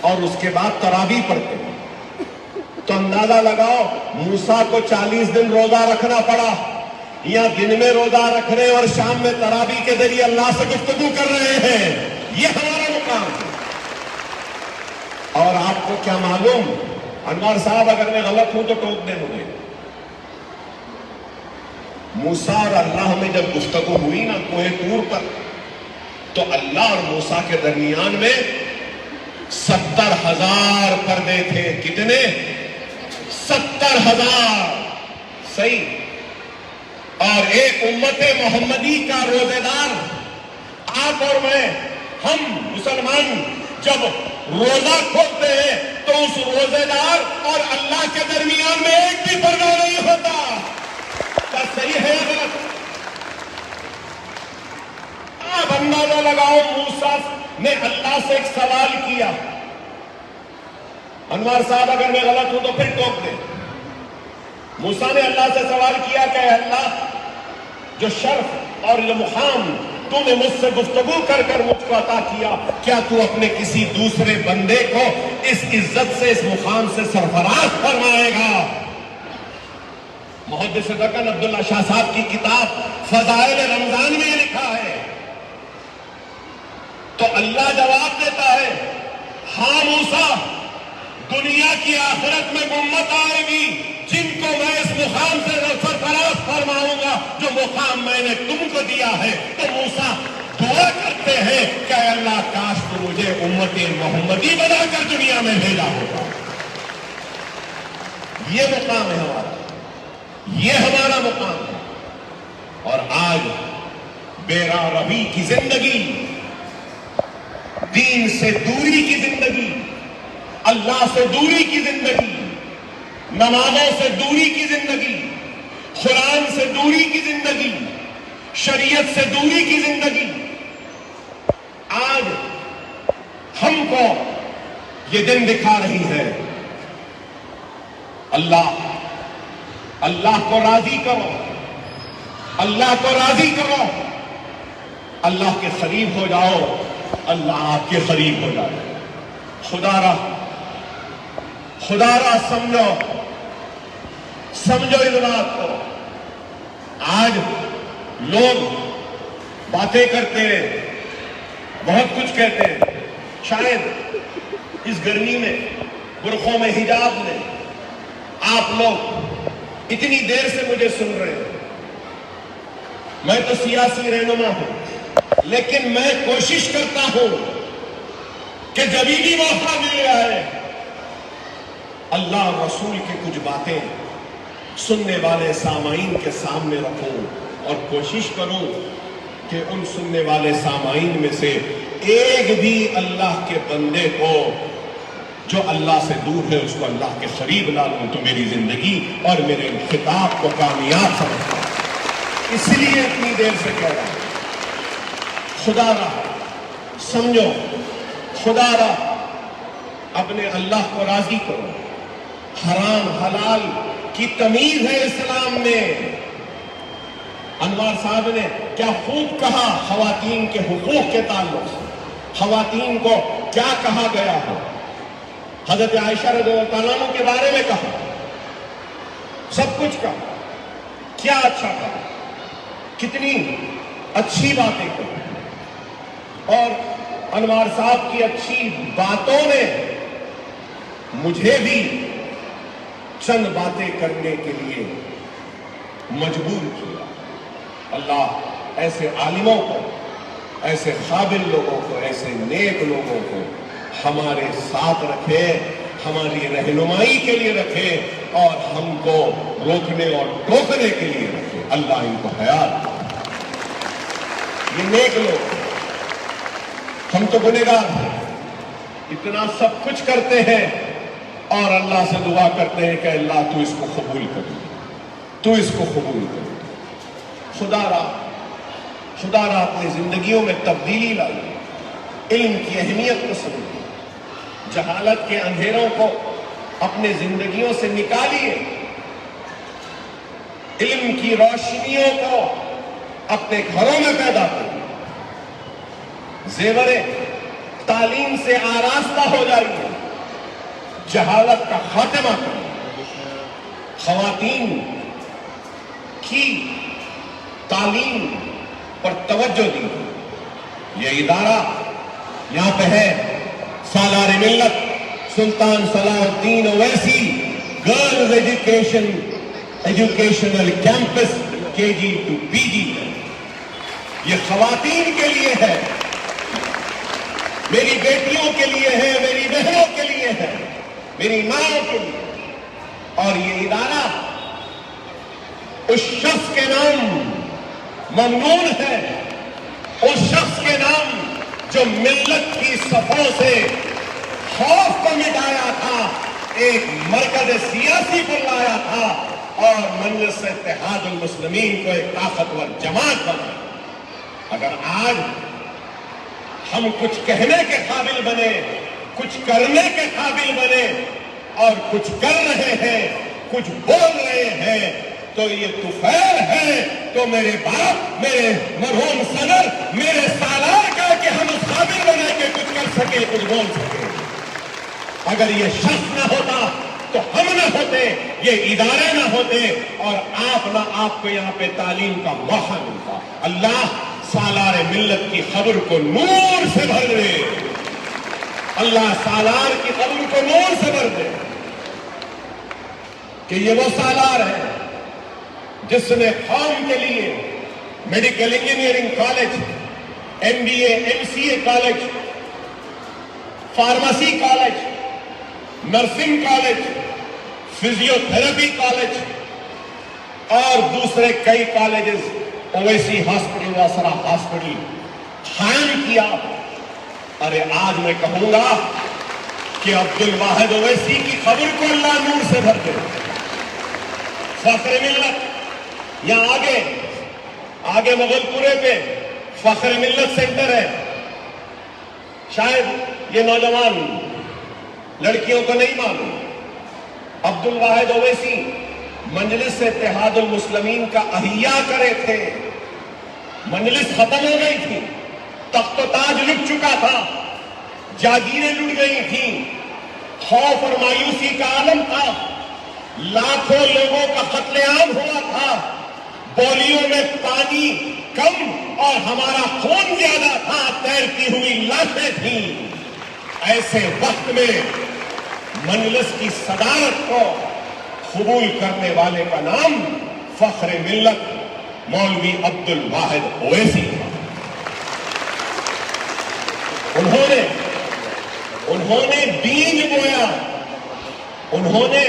اور اس کے بعد تراویح پڑھتے ہیں۔ تو اندازہ لگاؤ، موسیٰ کو 40 دن روزہ رکھنا پڑا، یا دن میں روزہ رکھ رہے اور شام میں تراویح کے ذریعے اللہ سے گفتگو کر رہے ہیں۔ یہ ہمارا مقام ہے۔ اور آپ کو کیا معلوم، انوار صاحب اگر میں غلط ہوں تو ٹوک دیں مجھے، موسیٰ اور اللہ میں جب گفتگو ہوئی نا کوہ طور پر، تو اللہ اور موسیٰ کے درمیان میں 70,000 پردے تھے۔ کتنے؟ 70,000۔ صحیح۔ اور ایک امت محمدی کا روزے دار آپ اور میں، ہم مسلمان جب روزہ کھولتے ہیں تو اس روزے دار اور اللہ کے درمیان میں ایک بھی پردہ نہیں ہوتا۔ کیا صحیح ہے یا غلط؟ آپ اندازہ لگاؤ، موسیٰ نے اللہ سے ایک سوال کیا، انوار صاحب اگر میں غلط ہوں تو پھر ٹوک دیں۔ موسیٰ نے اللہ سے سوال کیا کہ اے اللہ، جو شرف اور جو مقام تو نے مجھ سے گفتگو کر کر مجھ کو عطا کیا، کیا تو اپنے کسی دوسرے بندے کو اس عزت سے، اس مقام سے سرفراز فرمائے گا؟ محدث دکن عبداللہ شاہ صاحب کی کتاب فضائل رمضان میں یہ لکھا ہے۔ تو اللہ جواب دیتا ہے، ہاں موسیٰ، دنیا کی آخرت میں امت آئے گی جن کو میں اس مقام سے سرفراز فرماؤں گا جو مقام میں نے تم کو دیا ہے۔ تو موسیٰ دعا کرتے ہیں کہ اے اللہ، کاش تو مجھے امت محمدی بنا کر دنیا میں بھیجا ہوگا۔ یہ مقام ہے ہمارا، یہ ہمارا مقام ہے۔ اور آج بیرا روی کی زندگی، دین سے دوری کی زندگی، اللہ سے دوری کی زندگی، نمازوں سے دوری کی زندگی، قرآن سے دوری کی زندگی، شریعت سے دوری کی زندگی، آج ہم کو یہ دن دکھا رہی ہے۔ اللہ کو راضی کرو، اللہ کو راضی کرو، اللہ کے قریب ہو جاؤ، اللہ آپ کے قریب ہو جائے۔ خدا را سمجھو اس بات کو۔ آج لوگ باتیں کرتے ہیں، بہت کچھ کہتے ہیں، شاید اس گرمی میں، برقعوں میں، حجاب میں آپ لوگ اتنی دیر سے مجھے سن رہے ہیں۔ میں تو سیاسی رہنما ہوں، لیکن میں کوشش کرتا ہوں کہ جب بھی موقع مل جائے اللہ رسول کی کچھ باتیں سننے والے سامعین کے سامنے رکھوں، اور کوشش کروں کہ ان سننے والے سامعین میں سے ایک بھی اللہ کے بندے کو جو اللہ سے دور ہے اس کو اللہ کے قریب لا لوں تو میری زندگی اور میرے خطاب کو کامیاب سمجھتا ہوں۔ اس لیے اتنی دیر سے کہہ رہا ہوں، خدا را سمجھو، خدا را اپنے اللہ کو راضی کرو۔ حرام حلال کی تمیز ہے اسلام میں۔ انوار صاحب نے کیا خوب کہا خواتین کے حقوق کے تعلق سے، خواتین کو کیا کہا گیا ہے۔ حضرت عائشہ رضی اللہ عنہ کے بارے میں کہا، سب کچھ کہا، کیا اچھا کہا، کتنی اچھی باتیں کہی۔ اور انوار صاحب کی اچھی باتوں نے مجھے بھی چند باتیں کرنے کے لیے مجبور کیا۔ اللہ ایسے عالموں کو، ایسے قابل لوگوں کو، ایسے نیک لوگوں کو ہمارے ساتھ رکھے، ہماری رہنمائی کے لیے رکھے اور ہم کو روکنے اور ٹوکنے کے لیے رکھے۔ اللہ ان کو حیات دے۔ یہ نیک لوگ، ہم تو گنہگار ہیں، اتنا سب کچھ کرتے ہیں اور اللہ سے دعا کرتے ہیں کہ اللہ تو اس کو قبول کر لے، تو اس کو قبول کر لے۔ خدا را اپنی زندگیوں میں تبدیلی لائی، علم کی اہمیت کو سمجھے، جہالت کے اندھیروں کو اپنے زندگیوں سے نکالیے، علم کی روشنیوں کو اپنے گھروں میں پیدا کریے، زیور تعلیم سے آراستہ ہو جائیے، جہالت کا خاتمہ کریے، خواتین کی تعلیم پر توجہ دی۔ یہ ادارہ یہاں پہ ہے سالار ملت Sultan Salahuddin Owaisi girls educational campus KG to PG ہے۔ یہ خواتین کے لیے ہے، میری بیٹیوں کے لیے ہے، میری بہنوں کے لیے ہے، میری ماں کے لیے۔ اور یہ ادارہ اس شخص کے نام ممنون ہے، اس شخص کے نام جو ملت کی صفوں سے خوف کو مٹایا تھا، ایک مرکز سیاسی پر لایا تھا اور مجلس اتحاد المسلمین کو ایک طاقتور جماعت بنایا۔ اگر آج ہم کچھ کہنے کے قابل بنے، کچھ کرنے کے قابل بنے اور کچھ کر رہے ہیں، کچھ بول رہے ہیں تو یہ طفیل ہے تو میرے باپ، میرے مرحوم صدر، میرے سالار کا کہ ہم اس قابل بنے کہ کچھ کر سکے، کچھ بول سکے۔ اگر یہ شخص نہ ہوتا تو ہم نہ ہوتے، یہ ادارے نہ ہوتے اور آپ کو یہاں پہ تعلیم کا موقع ملتا۔ اللہ سالار ملت کی قبر کو نور سے بھر دے، اللہ سالار کی قبر کو نور سے بھر دے کہ یہ وہ سالار ہے جس نے قوم کے لیے medical engineering college, MBA MCA college, pharmacy college, nursing college, physiotherapy college اور دوسرے کئی کالجز، اویسی ہاسپٹل، واسرا ہاسپٹل قائم کیا۔ ارے آج میں کہوں گا کہ عبدالواحد اویسی کی قبر کو اللہ نور سے بھر دے۔ فخر ملت یہاں آگے مغل پورے پہ فخر ملت سینٹر ہے، شاید یہ نوجوان لڑکیوں کو نہیں معلوم۔ عبدالواحد اویسی مجلس اتحاد المسلمین کا احیاء کرے تھے، مجلس ختم ہو گئی تھی، تخت و تاج لٹ چکا تھا، جاگیریں لٹ گئی تھیں، خوف اور مایوسی کا عالم تھا، لاکھوں لوگوں کا قتل عام ہوا تھا، بولیوں میں پانی کم اور ہمارا خون زیادہ تھا، تیرتی ہوئی لاشیں تھیں۔ ایسے وقت میں مجلس کی صدارت کو قبول کرنے والے کا نام فخر ملت مولوی عبدالواحد اویسی تھا۔ انہوں نے بیج بویا، انہوں نے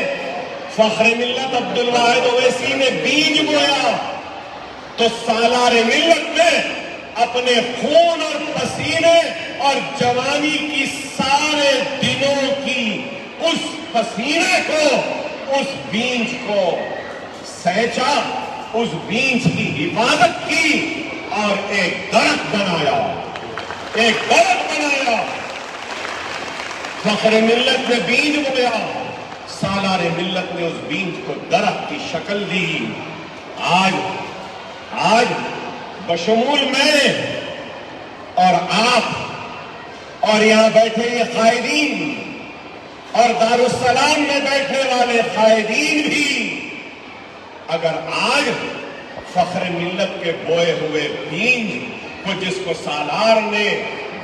فخر ملت عبدالواحد اویسی نے بیج بویا تو سالار ملت نے اپنے خون اور پسینے اور جوانی کی سارے دنوں کی اس پسینے کو، اس بینچ کو سینچا، اس بینچ کی حفاظت کی اور ایک درخت بنایا، ایک درخت بنایا۔ فخر ملت نے بیج بویا، سالار ملت نے اس بیج کو درخت کی شکل دی۔ آج بشمول میں اور آپ اور یہاں بیٹھے یہ قائدین اور دارالسلام میں بیٹھنے والے قائدین بھی اگر آج فخر ملت کے بوئے ہوئے بیج کو، جس کو سالار نے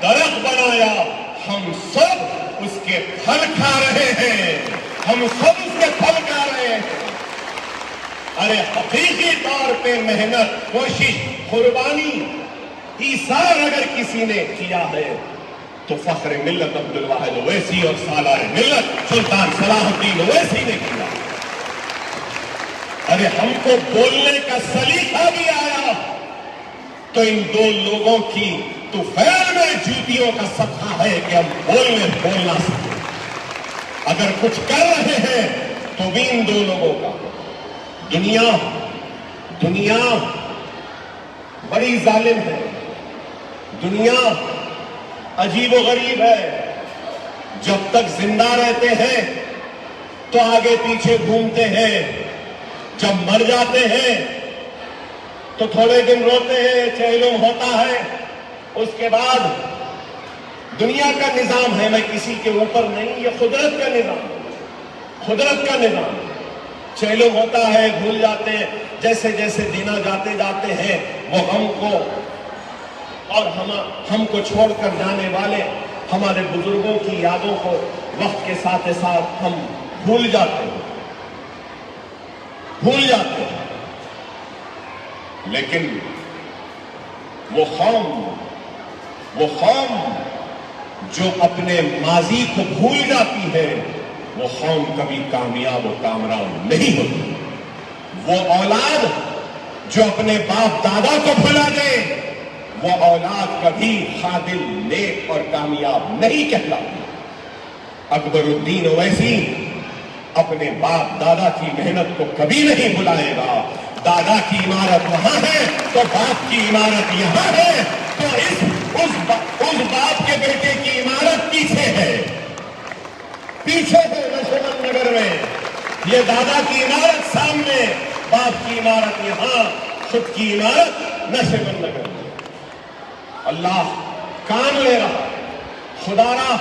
درخت بنایا، ہم سب اس کے پھل کھا رہے ہیں، ہم سب اس کے پھل کھا رہے ہیں۔ ارے حقیقی طور پہ محنت، کوشش، قربانی، ایثار اگر کسی نے کیا ہے تو فخر ملت عبدالواحد اویسی اور سالار ملت سلطان صلاح الدین اویسی نے کیا۔ ارے ہم کو بولنے کا سلیقہ بھی آیا تو ان دو لوگوں کی طفیل میں جوتیوں کا صدقہ ہے کہ ہم بولنا سکیں۔ اگر کچھ کر رہے ہیں تو بھی ان دو لوگوں کا۔ دنیا بڑی ظالم ہے، دنیا عجیب و غریب ہے۔ جب تک زندہ رہتے ہیں تو آگے پیچھے گھومتے ہیں، جب مر جاتے ہیں تو تھوڑے دن روتے ہیں، چہلم ہوتا ہے، اس کے بعد دنیا کا نظام ہے، میں کسی کے اوپر نہیں، یہ قدرت کا نظام، قدرت کا نظام۔ چہلم ہوتا ہے، بھول جاتے ہیں، جیسے جیسے دن جاتے جاتے ہیں وہ ہم کو اور ہم کو چھوڑ کر جانے والے ہمارے بزرگوں کی یادوں کو وقت کے ساتھ ساتھ ہم بھول جاتے ہیں۔ لیکن وہ قوم جو اپنے ماضی کو بھول جاتی ہے، وہ قوم کبھی کامیاب و کامران نہیں ہوتی۔ وہ اولاد جو اپنے باپ دادا کو بھلا دے، وہ اولاد کبھی قابل، نیک اور کامیاب نہیں کہلاتی۔ اکبر الدین اویسی اپنے باپ دادا کی محنت کو کبھی نہیں بھلائے گا۔ دادا کی عمارت وہاں ہے تو باپ کی عمارت یہاں ہے، تو اس باپ کے بیٹے کی عمارت پیچھے ہے نشیمن نگر میں۔ یہ دادا کی عمارت سامنے، باپ کی عمارت یہاں، خود کی عمارت نشیمن نگر میں۔ اللہ کام لے رہا، خدا را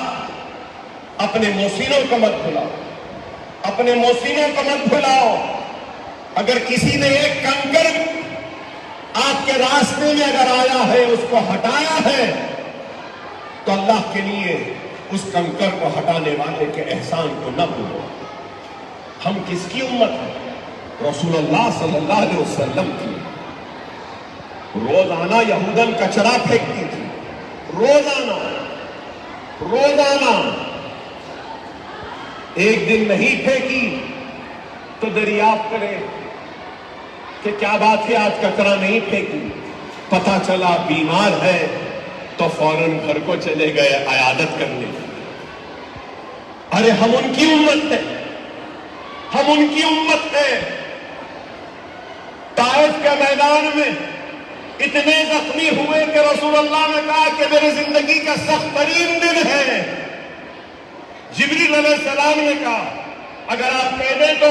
اپنے محسنوں کو مت بھلاؤ، اپنے محسنوں کو مت بھلاؤ۔ اگر کسی نے ایک کنکر آپ کے راستے میں اگر آیا ہے، اس کو ہٹایا ہے، تو اللہ کے لیے اس کنکر کو ہٹانے والے کے احسان کو نہ بھولو۔ ہم کس کی امت ہیں؟ رسول اللہ صلی اللہ علیہ وسلم کی۔ روزانہ یہودن کچرا پھینکتی تھی، روزانہ ایک دن نہیں پھینکی تو دریافت کرے کہ کیا بات ہے آج کچرا نہیں پھینکی۔ پتہ چلا بیمار ہے تو فوراً گھر کو چلے گئے عیادت کرنے۔ ارے ہم ان کی امت ہیں، ہم ان کی امت ہیں۔ طائف کے میدان میں اتنے زخمی ہوئے کہ رسول اللہ نے کہا کہ میری زندگی کا سخت ترین دن ہے۔ جبریل علیہ السلام نے کہا اگر آپ کہہ دیں تو،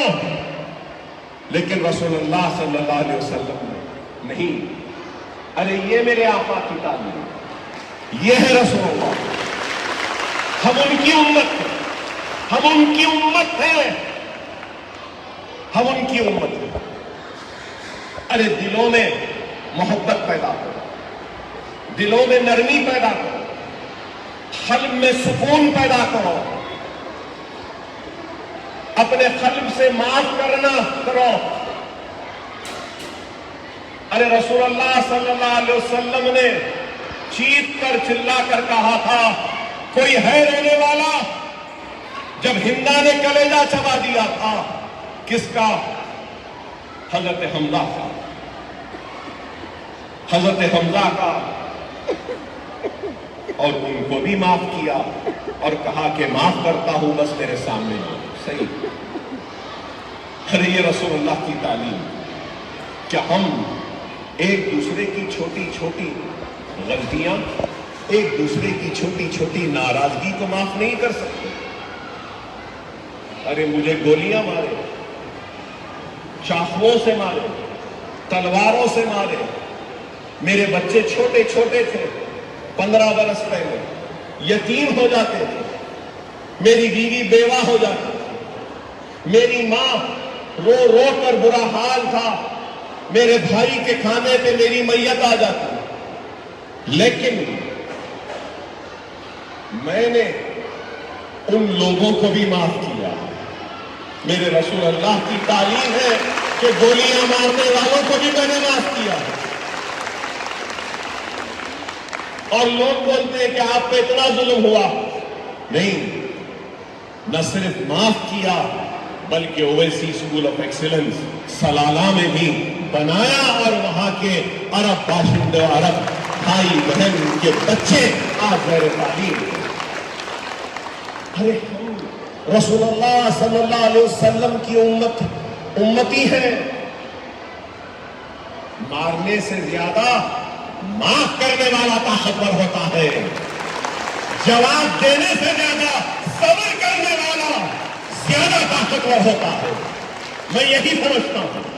لیکن رسول اللہ صلی اللہ علیہ وسلم نے نہیں۔ ارے یہ میرے آقا کی تعلیم، یہ ہے رسول اللہ۔ ہم ان کی امت ہیں، ہم ان کی امت ہیں، ہم ان کی امت ہیں۔ ارے دلوں میں محبت پیدا کرو، دلوں میں نرمی پیدا کرو، قلب میں سکون پیدا کرو، اپنے قلب سے معاف کرو۔ ارے رسول اللہ صلی اللہ علیہ وسلم نے چیخ کر چلا کر کہا تھا کوئی ہے رونے والا؟ جب ہندا نے کلیجہ چبا دیا تھا، کس کا؟ حضرت حمزہ کا، حضرت حمزہ کا، اور ان کو بھی معاف کیا۔ اور کہا کہ معاف کرتا ہوں بس تیرے سامنے صحیح. ارے یہ رسول اللہ کی تعلیم. کیا ہم ایک دوسرے کی چھوٹی چھوٹی غلطیاں، ایک دوسرے کی چھوٹی چھوٹی ناراضگی کو معاف نہیں کر سکتے؟ ارے مجھے گولیاں مارے، چاقوؤں سے مارے، تلواروں سے مارے، میرے بچے چھوٹے چھوٹے تھے، 15 برس پہلے یتیم ہو جاتے تھے، میری بیوی بیوہ ہو جاتی تھی، میری ماں رو رو کر برا حال تھا، میرے بھائی کے کھانے پہ میری میت آ جاتی، لیکن میں نے ان لوگوں کو بھی معاف کیا. میرے رسول اللہ کی تعلیم ہے کہ گولیاں مارنے والوں کو بھی میں نے معاف کیا. اور لوگ بولتے ہیں کہ آپ پہ اتنا ظلم ہوا. نہیں، نہ صرف معاف کیا بلکہ اویسی اسکول آف ایکسیلنس سلالہ میں بھی بنایا، اور وہاں کے عرب باشندے، عرب بھائی بہن کے بچے آج زیر تعلیم. ارے ہم رسول اللہ صلی اللہ علیہ وسلم کی امتی ہیں. مارنے سے زیادہ معاف کرنے والا طاقتور ہوتا ہے، جواب دینے سے زیادہ صبر کرنے والا زیادہ طاقتور ہوتا ہے. میں یہی سمجھتا ہوں.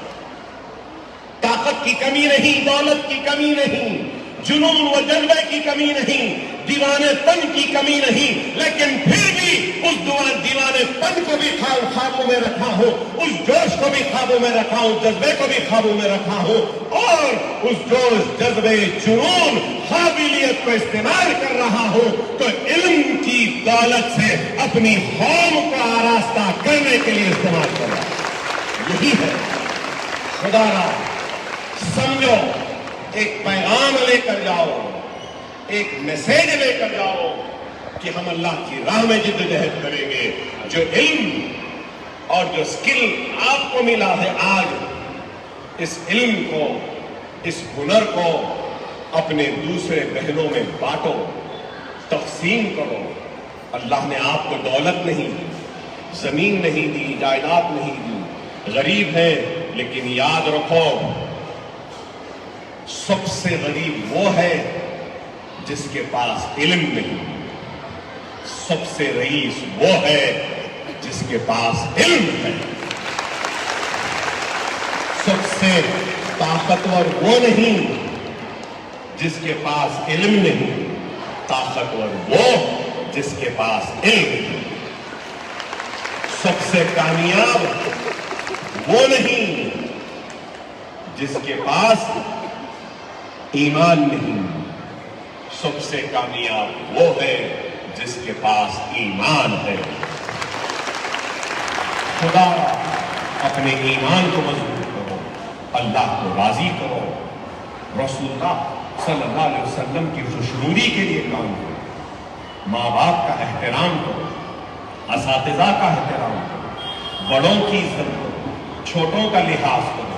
طاقت کی کمی نہیں، دولت کی کمی نہیں، جنون و جذبے کی کمی نہیں، دیوانے پن کی کمی نہیں، لیکن پھر بھی اس دیوانے پن کو بھی قابو میں رکھا ہو، اس جوش کو بھی قابو میں رکھا ہو، جذبے کو بھی قابو میں رکھا ہو، اور اس جوش، جذبے، جنون، قابلیت کو استعمال کر رہا ہو تو علم کی دولت سے اپنی قوم کو آراستہ کرنے کے لیے استعمال کر رہا ہے. یہی ہے. خدا را سمجھو، ایک پیغام لے کر جاؤ، ایک میسیج لے کر جاؤ کہ ہم اللہ کی راہ میں جدوجہد کریں گے. جو علم اور جو سکل آپ کو ملا ہے آج، اس علم کو، اس ہنر کو اپنے دوسرے بہنوں میں بانٹو، تقسیم کرو. اللہ نے آپ کو دولت نہیں دی، زمین نہیں دی، جائیداد نہیں دی، غریب ہے، لیکن یاد رکھو سب سے غریب وہ ہے جس کے پاس علم نہیں. سب سے رئیس وہ ہے جس کے پاس علم ہے. سب سے طاقتور وہ نہیں جس کے پاس علم نہیں، طاقتور وہ جس کے پاس علم ہے. سب سے کامیاب وہ نہیں جس کے پاس ایمان نہیں، سب سے کامیاب وہ ہے جس کے پاس ایمان ہے. خدا اپنے ایمان کو مضبوط کرو، اللہ کو راضی کرو، رسول اللہ صلی اللہ علیہ وسلم کی خوشنودی کے لیے کام کرو، ماں باپ کا احترام کرو، اساتذہ کا احترام کرو، بڑوں کی عزت کرو، چھوٹوں کا لحاظ کرو،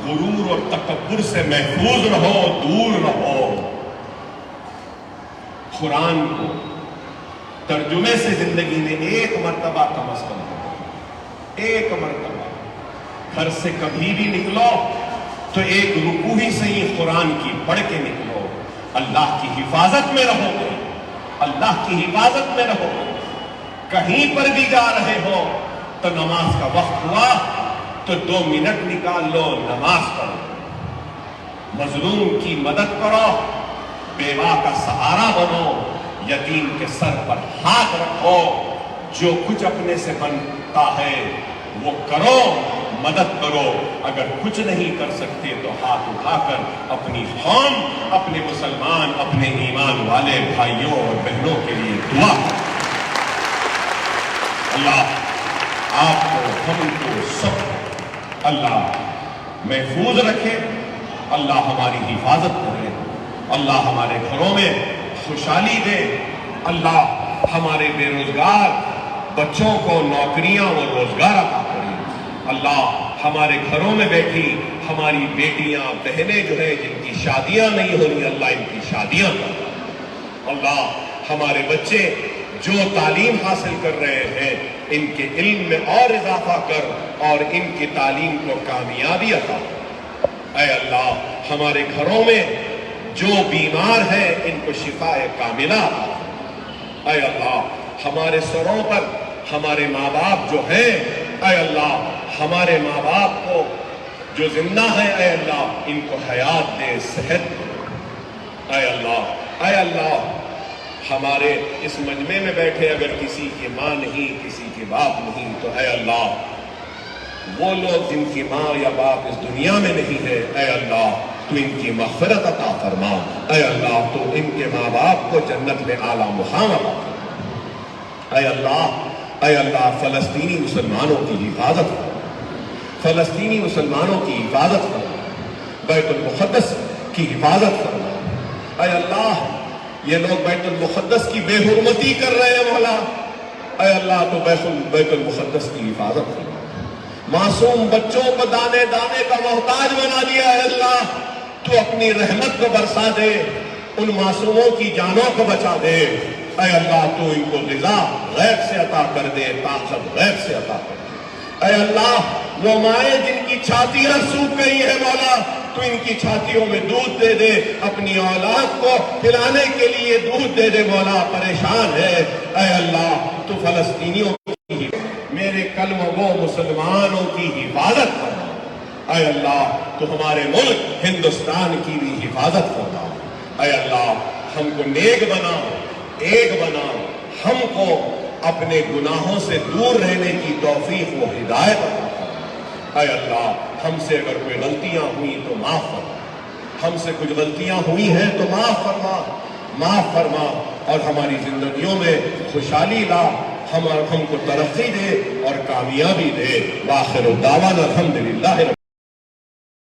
غرور اور تکبر سے محفوظ رہو، دور رہو. قرآن کو ترجمے سے زندگی میں ایک مرتبہ کم از کم کرو، ایک مرتبہ. گھر سے کبھی بھی نکلو تو ایک رکوع ہی صحیح قرآن کی پڑھ کے نکلو. اللہ کی حفاظت میں رہو گے، اللہ کی حفاظت میں رہو گے. کہیں پر بھی جا رہے ہو تو نماز کا وقت ہوا تو 2 منٹ نکال لو، نماز پڑھو، مظلوم کی مدد کرو، بیوہ کا سہارا بنو، یتیم کے سر پر ہاتھ رکھو. جو کچھ اپنے سے بنتا ہے وہ کرو، مدد کرو. اگر کچھ نہیں کر سکتے تو ہاتھ اٹھا کر اپنی قوم، اپنے مسلمان، اپنے ایمان والے بھائیوں اور بہنوں کے لیے دعا کرو. اللہ آپ کو، ہم کو، سب اللہ محفوظ رکھے، اللہ ہماری حفاظت کرے، اللہ ہمارے گھروں میں خوشحالی دے، اللہ ہمارے بے روزگار بچوں کو نوکریاں و روزگار عطا کرے. اللہ ہمارے گھروں میں بیٹھی ہماری بیٹیاں، بہنیں جو ہیں جن کی شادیاں نہیں ہو رہی، اللہ ان کی شادیاں کر. اللہ ہمارے بچے جو تعلیم حاصل کر رہے ہیں ان کے علم میں اور اضافہ کر اور ان کی تعلیم کو کامیابی عطا کر۔ اے اللہ ہمارے گھروں میں جو بیمار ہیں ان کو شفا کاملہ عطا کر۔ اے اللہ ہمارے سروں پر ہمارے ماں باپ جو ہیں، اے اللہ ہمارے ماں باپ کو جو زندہ ہیں، اے اللہ ان کو حیات دے، صحت دے۔ اے اللہ ہمارے اس مجمع میں بیٹھے اگر کسی کی ماں نہیں، کسی کے باپ نہیں، تو اے اللہ وہ لوگ جن کی ماں یا باپ اس دنیا میں نہیں ہے، اے اللہ تو ان کی مغفرت عطا فرما۔ اے اللہ تو ان کے ماں باپ کو جنت میں اعلیٰ مقام عطا فرما۔ اے اللہ فلسطینی مسلمانوں کی حفاظت فرما، فلسطینی مسلمانوں کی حفاظت فرما، بیت المقدس کی حفاظت فرما۔ اے اللہ یہ لوگ بیت المقدس کی بے حرمتی کر رہے ہیں مولا، اے اللہ تو بیت المقدس کی حفاظت فرما۔ معصوم بچوں کو دانے دانے کا محتاج بنا دیا، اے اللہ تو اپنی رحمت کو برسا دے، ان معصوموں کی جانوں کو بچا دے۔ اے اللہ تو ان کو غذا غیب سے عطا کر دے، طاقت غیب سے عطا کر دے۔ اے اللہ وہ مائیں جن کی چھاتیاں سوکھ گئی ہیں مولا تو ان کی چھاتیوں میں دودھ دے دے، اپنی اولاد کو پلانے کے لیے دودھ دے دے مولا، پریشان ہے۔ اے اللہ تو فلسطینیوں کی، میرے کلمہ گو مسلمانوں کی حفاظت فرما۔ اے اللہ تو ہمارے ملک ہندوستان کی بھی حفاظت فرما۔ اے اللہ ہم کو نیک بنا، ایک بنا، ہم کو اپنے گناہوں سے دور رہنے کی توفیق و ہدایت عطا فرما۔ اے اللہ ہم سے اگر کوئی غلطیاں ہوئی تو معاف فرما، ہم سے کچھ غلطیاں ہوئی ہیں تو معاف فرما اور ہماری زندگیوں میں خوشحالی لا، ہم کو ترقی دے اور کامیابی دے۔ وآخر دعوانا الحمدللہ۔